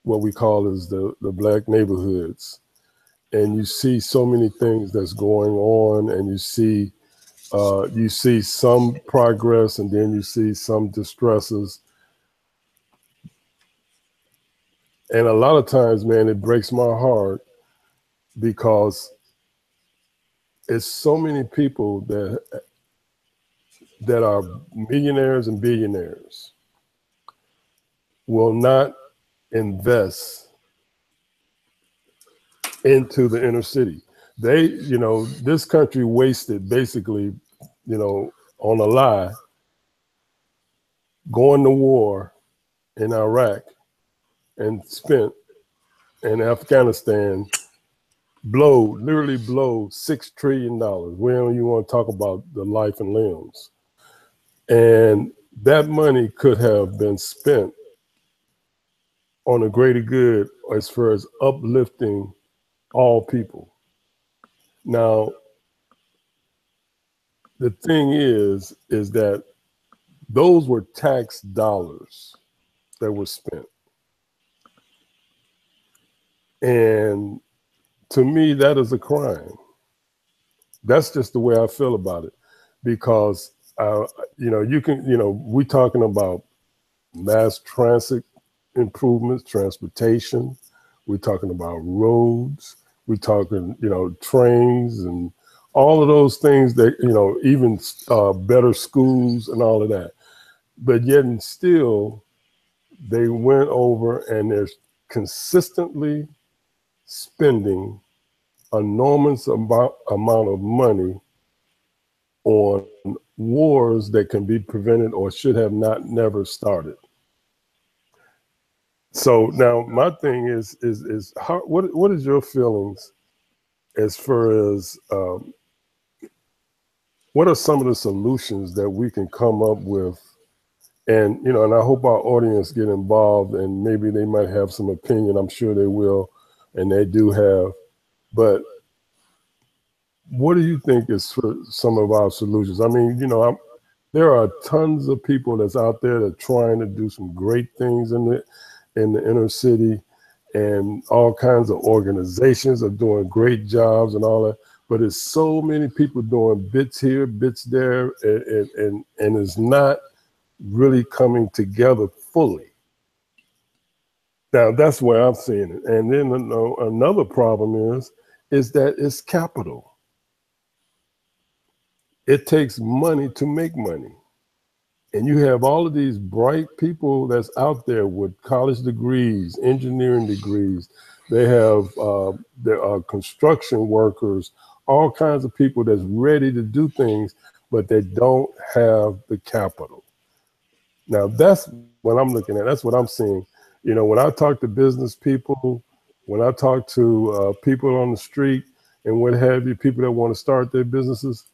what we call is the Black neighborhoods, and you see so many things that's going on, and you see some progress, and then you see some distresses. And a lot of times, man, it breaks my heart, because it's so many people that are millionaires and billionaires will not invest into the inner city. They, this country wasted basically, on a lie, going to war in Iraq, and spent in Afghanistan literally blow $6 trillion. We don't even want to talk about the life and limbs. And that money could have been spent on a greater good as far as uplifting all people. Now, the thing is that those were tax dollars that were spent. And to me, that is a crime. That's just the way I feel about it, because we're talking about mass transit improvements, transportation. We're talking about roads. We're talking, trains and all of those things that, even better schools and all of that. But yet and still, they went over and they're consistently spending enormous amount of money on wars that can be prevented or should have never started. So now my thing is what is your feelings as far as what are some of the solutions that we can come up with And, you know, and I hope our audience get involved, and maybe they might have some opinion. I'm sure they will, and they do have. But what do you think is for some of our solutions? I mean, you know, there are tons of people that's out there that are trying to do some great things in the inner city, and all kinds of organizations are doing great jobs and all that. But there's so many people doing bits here, bits there, and it's not really coming together fully. Now that's where I'm seeing it. And then another problem is that it's capital. It takes money to make money. And you have all of these bright people that's out there with college degrees, engineering degrees. They have there are construction workers, all kinds of people that's ready to do things, but they don't have the capital. Now that's what I'm looking at. That's what I'm seeing. You know, when I talk to business people, when I talk to people on the street and what have you, people that want to start their businesses,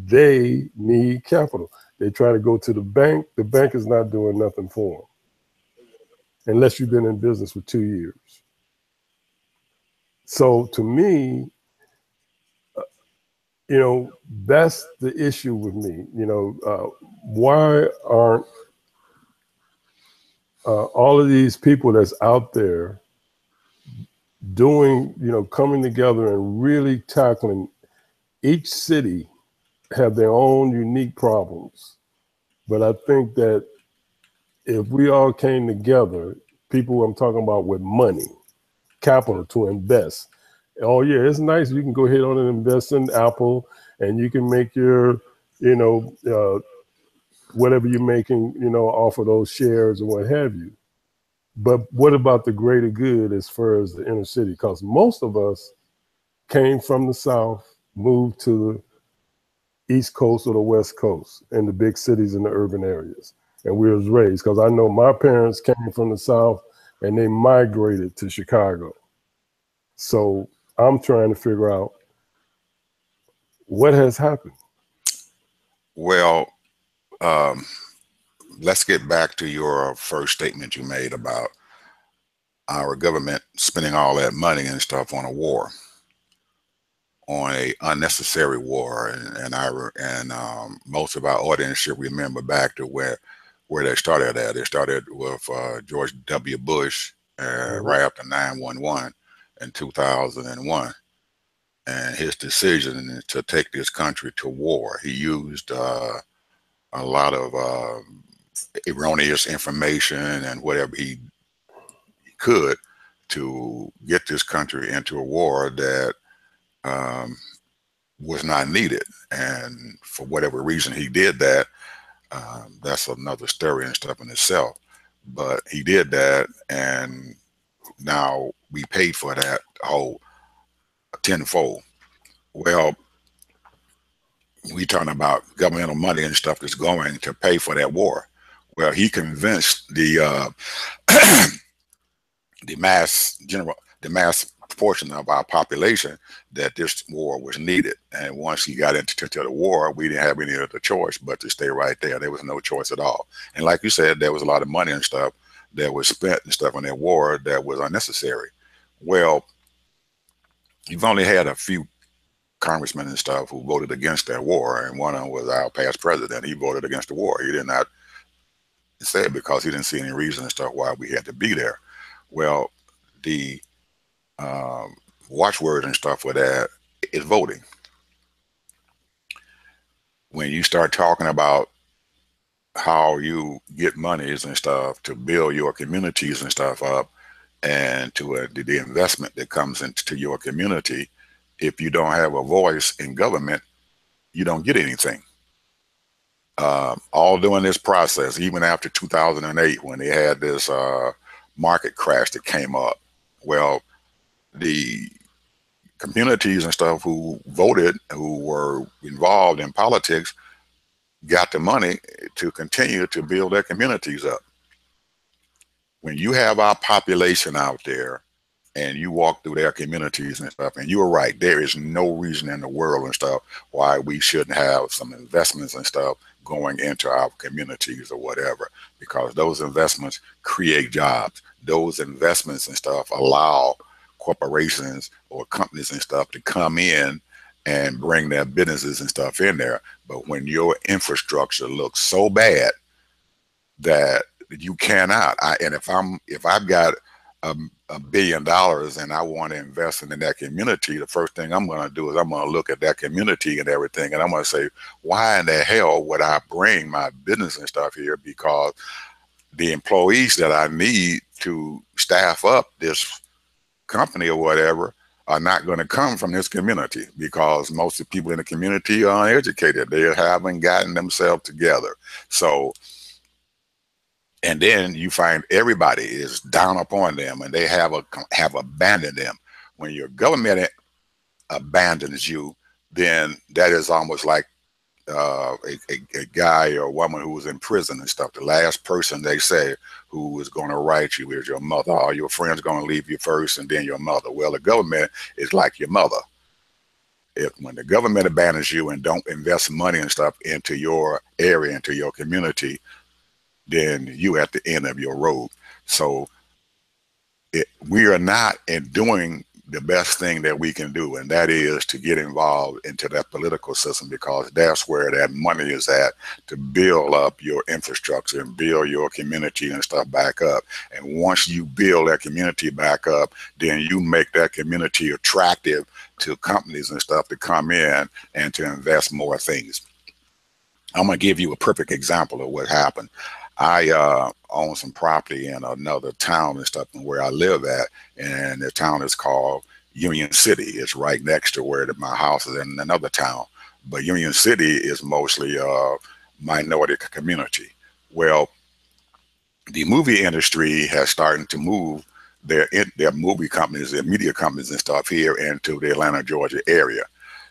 they need capital. They try to go to the bank. The bank is not doing nothing for them unless you've been in business for 2 years. So to me, you know, that's the issue with me. You know, why aren't all of these people that's out there doing, you know, coming together and really tackling? Each city have their own unique problems. But I think that if we all came together, people I'm talking about with money, capital to invest. Oh yeah, it's nice. You can go ahead on and invest in Apple, and you can make your, you know, whatever you're making, you know, off of those shares and what have you. But what about the greater good as far as the inner city? Because most of us came from the South, moved to the East Coast or the West Coast in the big cities and the urban areas. And we was raised, because I know my parents came from the South and they migrated to Chicago. So I'm trying to figure out what has happened. Well, let's get back to your first statement you made about our government spending all that money and stuff on a war, on a unnecessary war, and most of our audience should remember back to where they started at. They started with George W. Bush right after 9/11 in 2001, and his decision to take this country to war. He used a lot of erroneous information and whatever he could to get this country into a war that was not needed. And for whatever reason he did that, that's another story and stuff in itself. But he did that, and now we paid for that whole tenfold. Well, we talking about governmental money and stuff that's going to pay for that war. Well, he convinced the the mass portion of our population that this war was needed. And once he got into the war, we didn't have any other choice but to stay right there. There was no choice at all. And like you said, there was a lot of money and stuff that was spent and stuff on that war that was unnecessary. Well, you've only had a few congressmen and stuff who voted against that war, and one of them was our past president. He voted against the war. He did not say it because he didn't see any reason and stuff why we had to be there. Well, the watchword and stuff for that is voting. When you start talking about how you get monies and stuff to build your communities and stuff up, and to the investment that comes into your community, if you don't have a voice in government, you don't get anything. All during this process, even after 2008, when they had this market crash that came up, well, the communities and stuff who voted, who were involved in politics, got the money to continue to build their communities up. When you have our population out there and you walk through their communities and stuff, and you're right, there is no reason in the world and stuff why we shouldn't have some investments and stuff going into our communities or whatever, because those investments create jobs. Those investments and stuff allow corporations or companies and stuff to come in and bring their businesses and stuff in there. But when your infrastructure looks so bad that you cannot, and if I've got $1 billion and I want to invest in that community, the first thing I'm going to do is I'm going to look at that community and everything, and I'm going to say, why in the hell would I bring my business and stuff here? Because the employees that I need to staff up this company or whatever are not going to come from this community, because most of the people in the community are uneducated. They haven't gotten themselves together. So, and then you find everybody is down upon them, and they have abandoned them. When your government abandons you, then that is almost like a guy or a woman who was in prison and stuff. The last person they say who is going to write you is your mother. All your friends going to leave you first, and then your mother. Well, the government is like your mother. When the government abandons you and don't invest money and stuff into your area, into your community, then you at the end of your road. So we are not doing the best thing that we can do, and that is to get involved into that political system, because that's where that money is at, to build up your infrastructure and build your community and stuff back up. And once you build that community back up, then you make that community attractive to companies and stuff to come in and to invest more things. I'm going to give you a perfect example of what happened. I own some property in another town and stuff where I live at, and the town is called Union City. It's right next to where my house is in another town. But Union City is mostly a minority community. Well, the movie industry has started to move their movie companies, their media companies and stuff here into the Atlanta, Georgia area.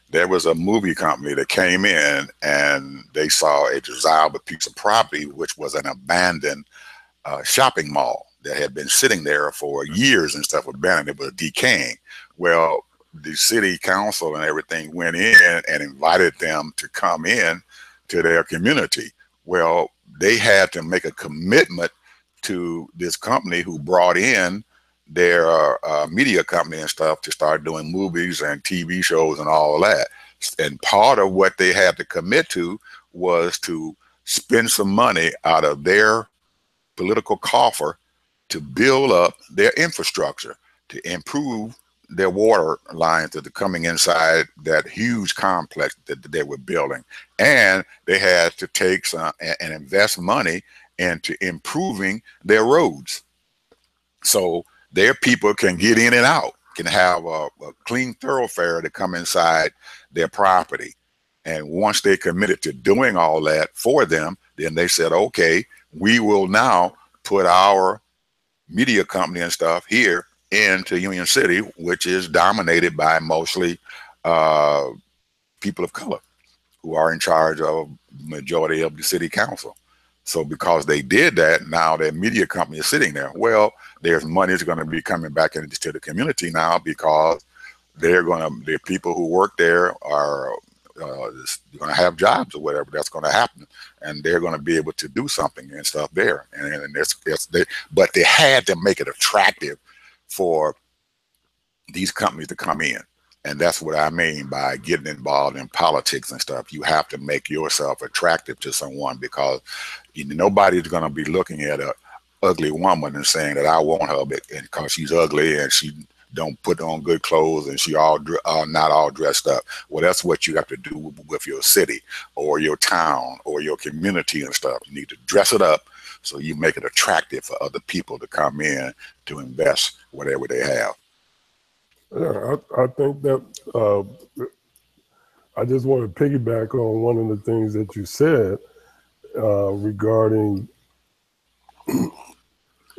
There was a movie company that came in, and they saw a desirable piece of property, which was an abandoned shopping mall that had been sitting there for years and stuff, abandoned. It was decaying. Well, the city council and everything went in and invited them to come in to their community. Well, they had to make a commitment to this company who brought in their media company and stuff to start doing movies and TV shows and all of that. And part of what they had to commit to was to spend some money out of their political coffer to build up their infrastructure, to improve their water lines that are coming inside that huge complex that they were building. And they had to take some and invest money into improving their roads, so their people can get in and out, can have a clean thoroughfare to come inside their property. And once they committed to doing all that for them, then they said, okay, we will now put our media company and stuff here into Union City, which is dominated by mostly people of color who are in charge of majority of the city council. So because they did that, now their media company is sitting there. Well, there's money that's going to be coming back into the community now, because the people who work there are going to have jobs or whatever that's going to happen, and they're going to be able to do something and stuff there. And but they had to make it attractive for these companies to come in. And that's what I mean by getting involved in politics and stuff. You have to make yourself attractive to someone, because nobody's going to be looking at an ugly woman and saying that I want her because she's ugly and she don't put on good clothes and she not all dressed up. Well, that's what you have to do with your city or your town or your community and stuff. You need to dress it up so you make it attractive for other people to come in to invest whatever they have. Yeah, I think that I just want to piggyback on one of the things that you said regarding,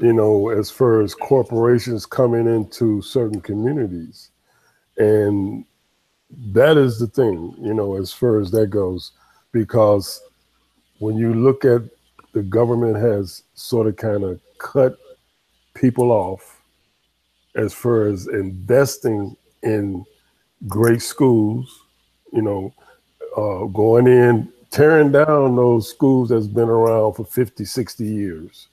as far as corporations coming into certain communities. And that is the thing, as far as that goes, because when you look at the government has sort of kind of cut people off as far as investing in great schools, you know, going in, tearing down those schools that's been around for 50, 60 years,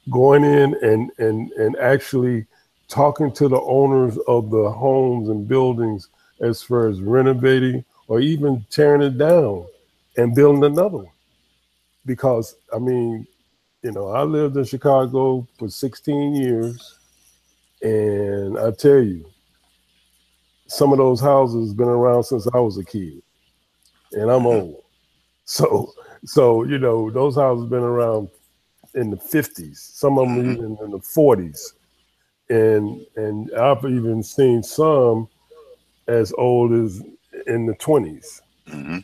going in and actually talking to the owners of the homes and buildings as far as renovating or even tearing it down and building another one. Because, I mean, you know, I lived in Chicago for 16 years, and I tell you, some of those houses been around since I was a kid, and I'm old. So you know, those houses been around in the 50s, some of them even in the 40s, and I've even seen some as old as in the 20s. Mm-hmm.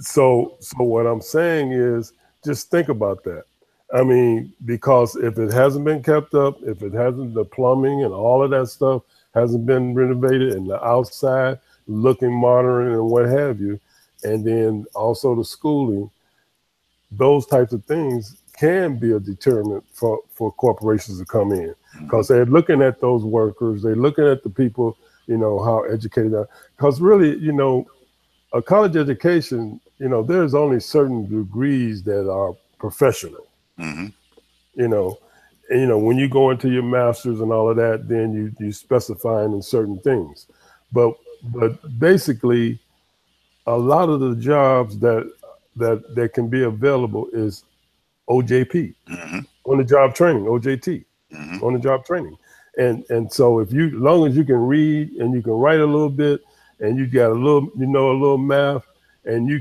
So what I'm saying is, just think about that. I mean, because if it hasn't been kept up, if it hasn't, the plumbing and all of that stuff hasn't been renovated, and the outside looking modern and what have you, and then also the schooling, those types of things can be a deterrent for corporations to come in, because they're looking at those workers, they're looking at the people, you know, how educated they are. Because really, you know, a college education, you know, there's only certain degrees that are professional. Mm-hmm. You know, and, you know, when you go into your master's and all of that, then you specifying in certain things. But basically, a lot of the jobs that can be available is OJP, Mm-hmm. on the job training, OJT, Mm-hmm. on the job training. And so if you, as long as you can read and you can write a little bit and you got a little, you know, a little math, and you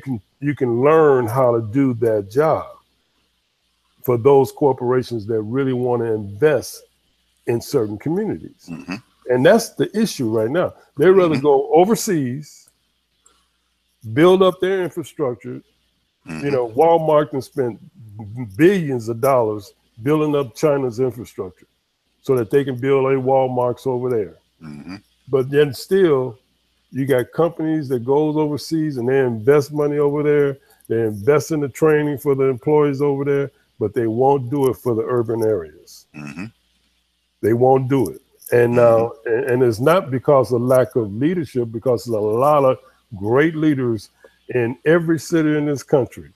can learn how to do that job for those corporations that really want to invest in certain communities. Mm-hmm. And that's the issue right now. They'd rather go overseas, build up their infrastructure. You know, Walmart can spend billions of dollars building up China's infrastructure so that they can build a Walmarts over there. Mm-hmm. But then still, you got companies that goes overseas and they invest money over there. They invest in the training for the employees over there, but they won't do it for the urban areas. Mm-hmm. They won't do it. And now, and it's not because of lack of leadership, because there's a lot of great leaders in every city in this country,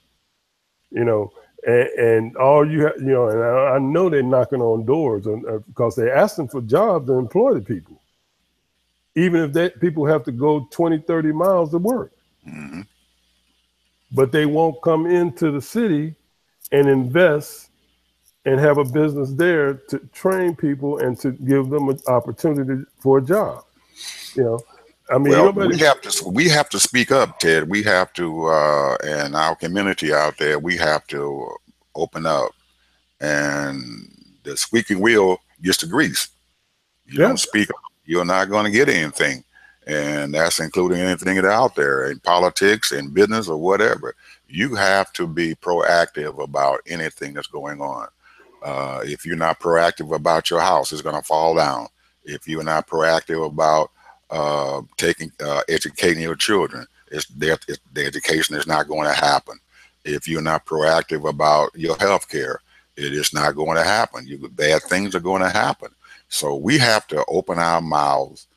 you know, and all you have, you know, and I know they're knocking on doors because they're asking for jobs and employ the people, even if that people have to go 20, 30 miles to work. Mm-hmm. But they won't come into the city and invest and have a business there to train people and to give them an opportunity for a job. You know, I mean, Well, nobody. we have to speak up, Ted. We have to, and our community out there, we have to open up. And the squeaky wheel gets the grease. You Yeah. don't speak up, you're not going to get anything, and that's including anything that's out there in politics, in business, or whatever. You have to be proactive about anything that's going on. If you're not proactive about your house, it's going to fall down. If you're not proactive about educating your children, the education is not going to happen. If you're not proactive about your health care, it is not going to happen. Bad things are going to happen. So we have to open our mouths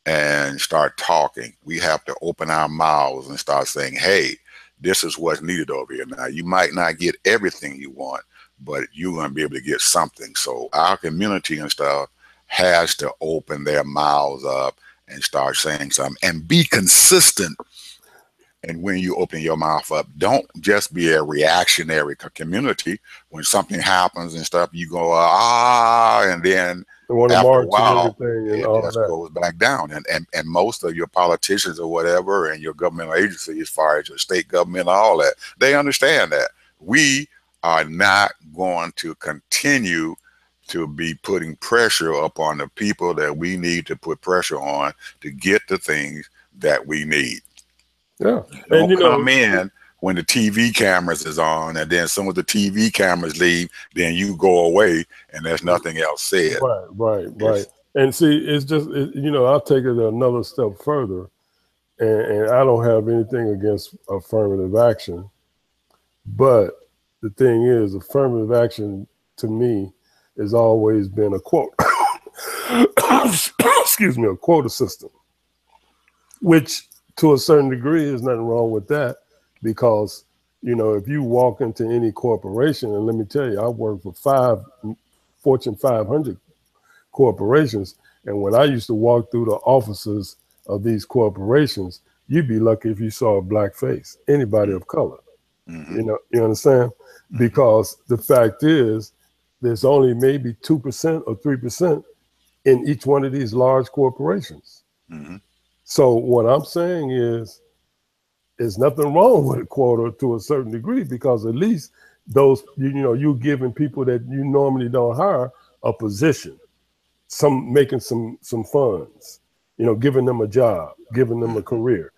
and start talking. We have to open our mouths and start saying, hey, this is what's needed over here. Now, you might not get everything you want, but you're going to be able to get something. So our community and stuff has to open their mouths up and start saying something and be consistent. And when you open your mouth up, don't just be a reactionary community. When something happens and stuff, you go, and then after a while, it just goes back down. And most of your politicians or whatever and your governmental agency, as far as your state government and all that, they understand that. We are not going to continue to be putting pressure upon the people that we need to put pressure on to get the things that we need. Yeah. Don't come in when the TV cameras is on, and then some of the TV cameras leave, then you go away and there's nothing else said. Right. And see, it's just, you know, I'll take it another step further, and I don't have anything against affirmative action, but the thing is, affirmative action to me has always been a quote. excuse me, a quota system, which to a certain degree is nothing wrong with that, because, you know, if you walk into any corporation, and let me tell you, I worked for 5 Fortune 500 corporations, and when I used to walk through the offices of these corporations, you'd be lucky if you saw a black face, anybody of color. You know, you understand? Because the fact is, there's only maybe 2% or 3% in each one of these large corporations. So what I'm saying is, there's nothing wrong with a quota to a certain degree, because at least those, you know, you're giving people that you normally don't hire a position, making some funds, you know, giving them a job, giving them a career.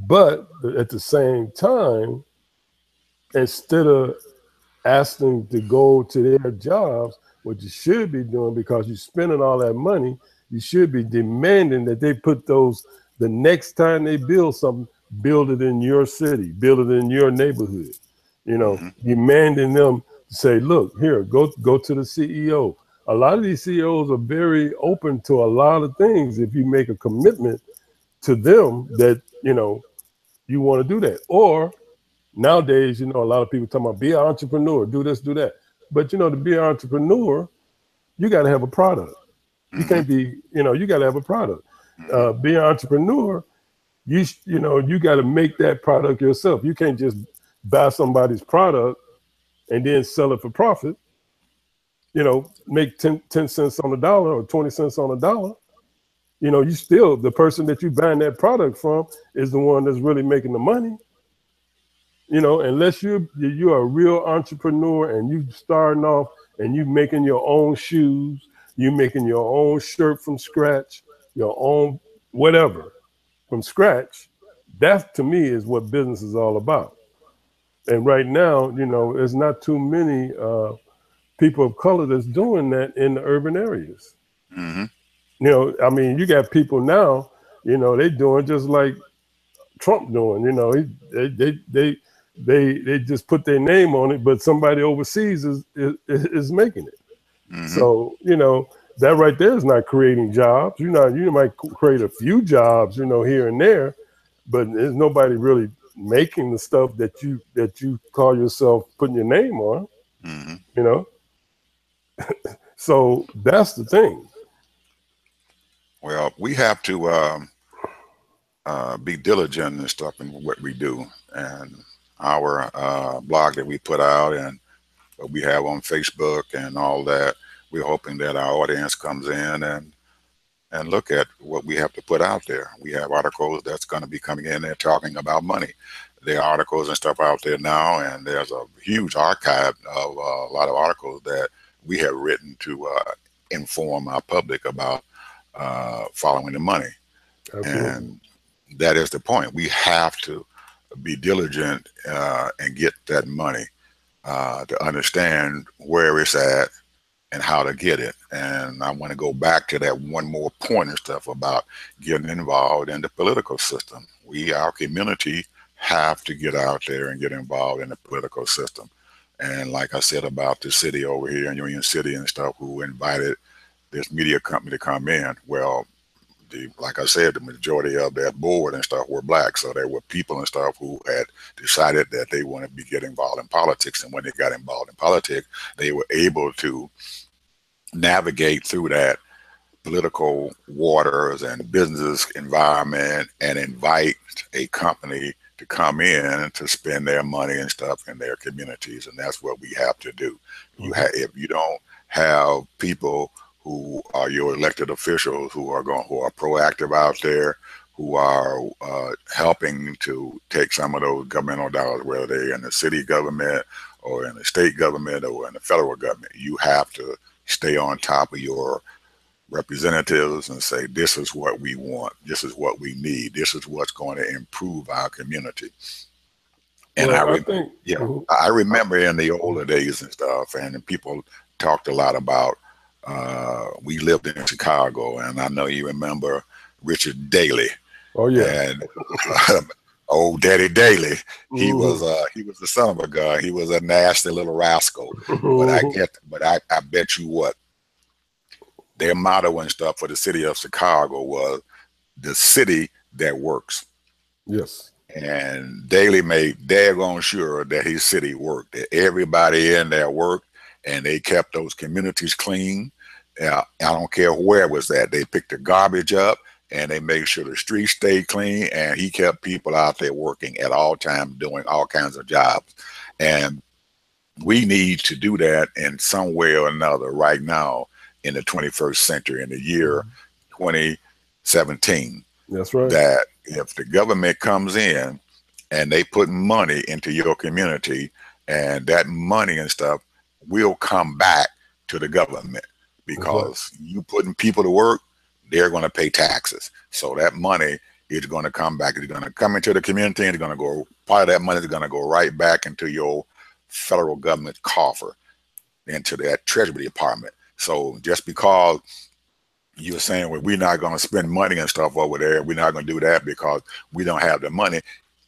But at the same time, instead of asking to go to their jobs, what you should be doing, because you're spending all that money, you should be demanding that they put those, the next time they build something, build it in your city, build it in your neighborhood. You know, demanding them to say, look, here, go to the CEO. A lot of these CEOs are very open to a lot of things if you make a commitment to them that, you know, you want to do that. Or nowadays, you know, a lot of people talking about be an entrepreneur, do this, do that. But, you know, to be an entrepreneur, you got to have a product. You can't be, you know, you got to have a product. Be an entrepreneur, you know, you got to make that product yourself. You can't just buy somebody's product and then sell it for profit. You know, make 10 cents on the dollar or 20 cents on the dollar. You know, you still, the person that you buying that product from is the one that's really making the money. You know, unless you're a real entrepreneur and you starting off and you making your own shoes, you making your own shirt from scratch, your own whatever from scratch, that to me is what business is all about. And right now, you know, there's not too many people of color that's doing that in the urban areas. You know, I mean, you got people now, you know, they doing just like Trump doing. You know, they just put their name on it, but somebody overseas is making it. So, you know, that right there is not creating jobs. You know, you might create a few jobs, you know, here and there, but there's nobody really making the stuff that you call yourself putting your name on. You know. So that's the thing. Well, we have to be diligent and stuff in what we do, and our blog that we put out and what we have on Facebook and all that. We're hoping that our audience comes in and look at what we have to put out there. We have articles that's going to be coming in there talking about money. There are articles and stuff out there now, and there's a huge archive of a lot of articles that we have written to inform our public about following the money. Absolutely. And that is the point. We have to be diligent and get that money to understand where it's at and how to get it. And I want to go back to that one more point and stuff about getting involved in the political system. We, our community, have to get out there and get involved in the political system. And like I said about the city over here in Union City and stuff, who invited this media company to come in. Well, like I said, the majority of that board and stuff were black. So there were people and stuff who had decided that they wanted to be get involved in politics. And when they got involved in politics, they were able to navigate through that political waters and business environment and invite a company to come in to spend their money and stuff in their communities. And that's what we have to do. If you don't have people who are your elected officials who are proactive out there, who are helping to take some of those governmental dollars, whether they're in the city government or in the state government or in the federal government, you have to stay on top of your representatives and say, this is what we want, this is what we need, this is what's going to improve our community. And well, I remember in the older days and stuff, and people talked a lot about, we lived in Chicago, and I know you remember Richard Daley. Oh yeah. And old Daddy Daley, he was the son of a gun. He was a nasty little rascal. But I bet you what, their motto and stuff for the city of Chicago was the city that works. Yes. And Daley made daggone sure that his city worked, that everybody in there worked, and they kept those communities clean. I don't care where it was at. They picked the garbage up and they made sure the streets stayed clean, and he kept people out there working at all times, doing all kinds of jobs. And we need to do that in some way or another right now in the 21st century, in the year 2017. That's right. That if the government comes in and they put money into your community, and that money and stuff will come back to the government, because you putting people to work, they're going to pay taxes. So that money is going to come back. It's going to come into the community, and it's going to go, part of that money is going to go right back into your federal government coffer, into that Treasury Department. So just because you're saying, well, we're not going to spend money and stuff over there, we're not going to do that because we don't have the money.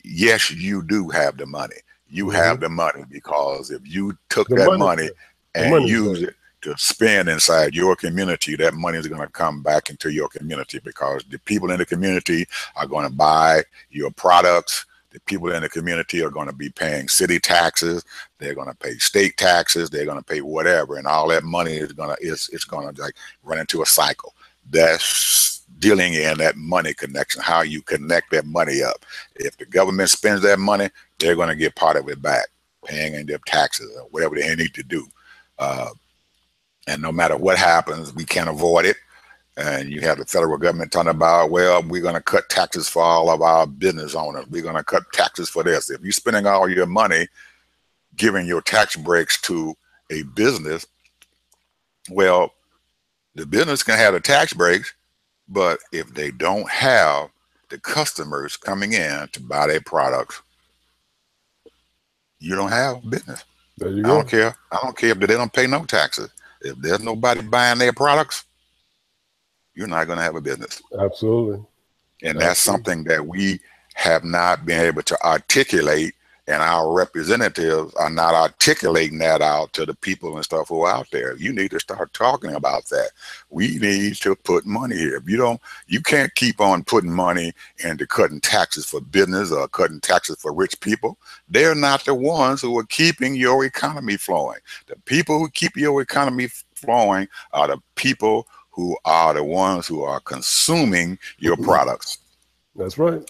Yes, you do have the money. You have the money, because if you took that money and used it to spend inside your community, that money is going to come back into your community, because the people in the community are going to buy your products. The people in the community are going to be paying city taxes. They're going to pay state taxes. They're going to pay whatever, and all that money is going to it's going to like run into a cycle. That's dealing in that money connection, how you connect that money up. If the government spends that money, they're going to get part of it back, paying in their taxes or whatever they need to do. And no matter what happens, we can't avoid it. And you have the federal government talking about, well, we're going to cut taxes for all of our business owners. We're going to cut taxes for this. If you're spending all your money giving your tax breaks to a business, well, the business can have the tax breaks, but if they don't have the customers coming in to buy their products, you don't have business. There you go. I don't care. I don't care if they don't pay no taxes. If there's nobody buying their products, you're not going to have a business. Absolutely. And that's something that we have not been able to articulate, and our representatives are not articulating that out to the people and stuff who are out there. You need to start talking about that. We need to put money here. If you don't, you can't keep on putting money into cutting taxes for business or cutting taxes for rich people. They're not the ones who are keeping your economy flowing. The people who keep your economy flowing are the people who are the ones who are consuming your products. That's right.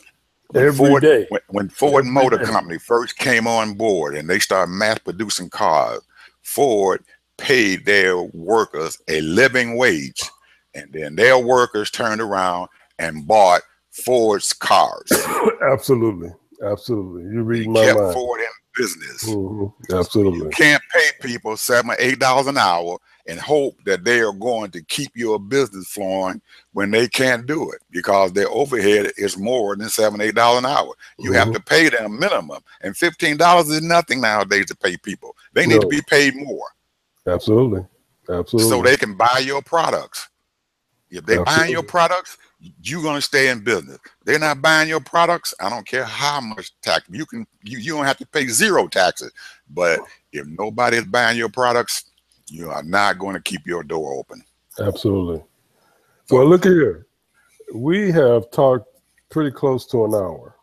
Every day. When Ford Motor Company first came on board and they started mass producing cars, Ford paid their workers a living wage, and then their workers turned around and bought Ford's cars. Absolutely. Absolutely. You read my kept mind. Ford in business. Absolutely. You can't pay people $7 or $8 an hour and hope that they are going to keep your business flowing when they can't do it, because their overhead is more than $7 or $8 an hour. You have to pay them a minimum, and $15 is nothing nowadays to pay people. They need to be paid more. Absolutely. Absolutely. So they can buy your products. If they're buying your products, you're going to stay in business. They're not buying your products, I don't care how much tax. You don't have to pay zero taxes. But if nobody is buying your products, you are not going to keep your door open. Absolutely. Well, look here. We have talked pretty close to an hour.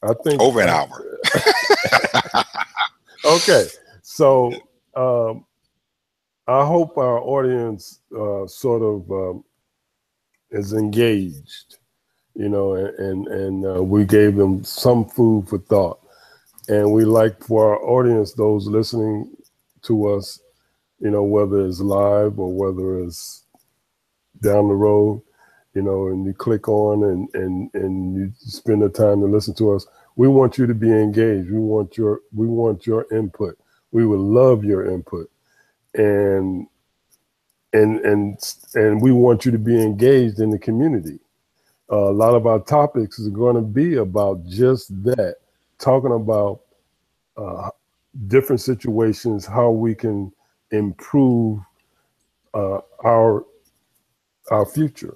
I think over an hour. Okay. So I hope our audience sort of is engaged, you know, and we gave them some food for thought. And we like for our audience, those listening to us, you know, whether it's live or whether it's down the road, you know, and you click on and you spend the time to listen to us. We want you to be engaged. We want your input. We would love your input. And we want you to be engaged in the community. A lot of our topics is going to be about just that, talking about different situations, how we can improve our future.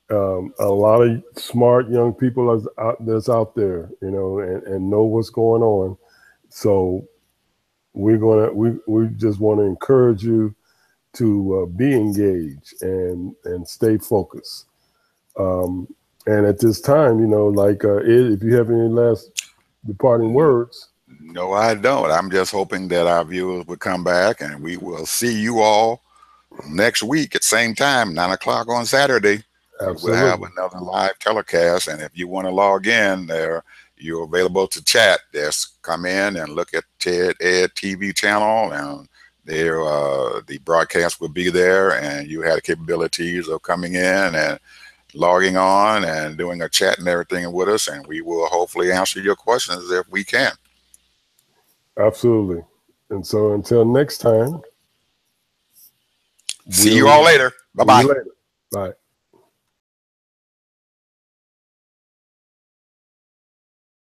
A lot of smart young people that's out there, you know, and know what's going on. So we just want to encourage you to be engaged and stay focused. And at this time, you know, like Ed, if you have any last departing words. No, I don't. I'm just hoping that our viewers will come back, and we will see you all next week at same time, 9 o'clock on Saturday. We'll have Absolutely. another live telecast, and if you want to log in there, you're available to chat. Just come in and look at TED Ed TV channel, and there the broadcast will be there, and you have the capabilities of coming in and logging on and doing a chat and everything with us, and we will hopefully answer your questions if we can. Absolutely. And so until next time, See you all later. See you Bye-bye. later. Bye.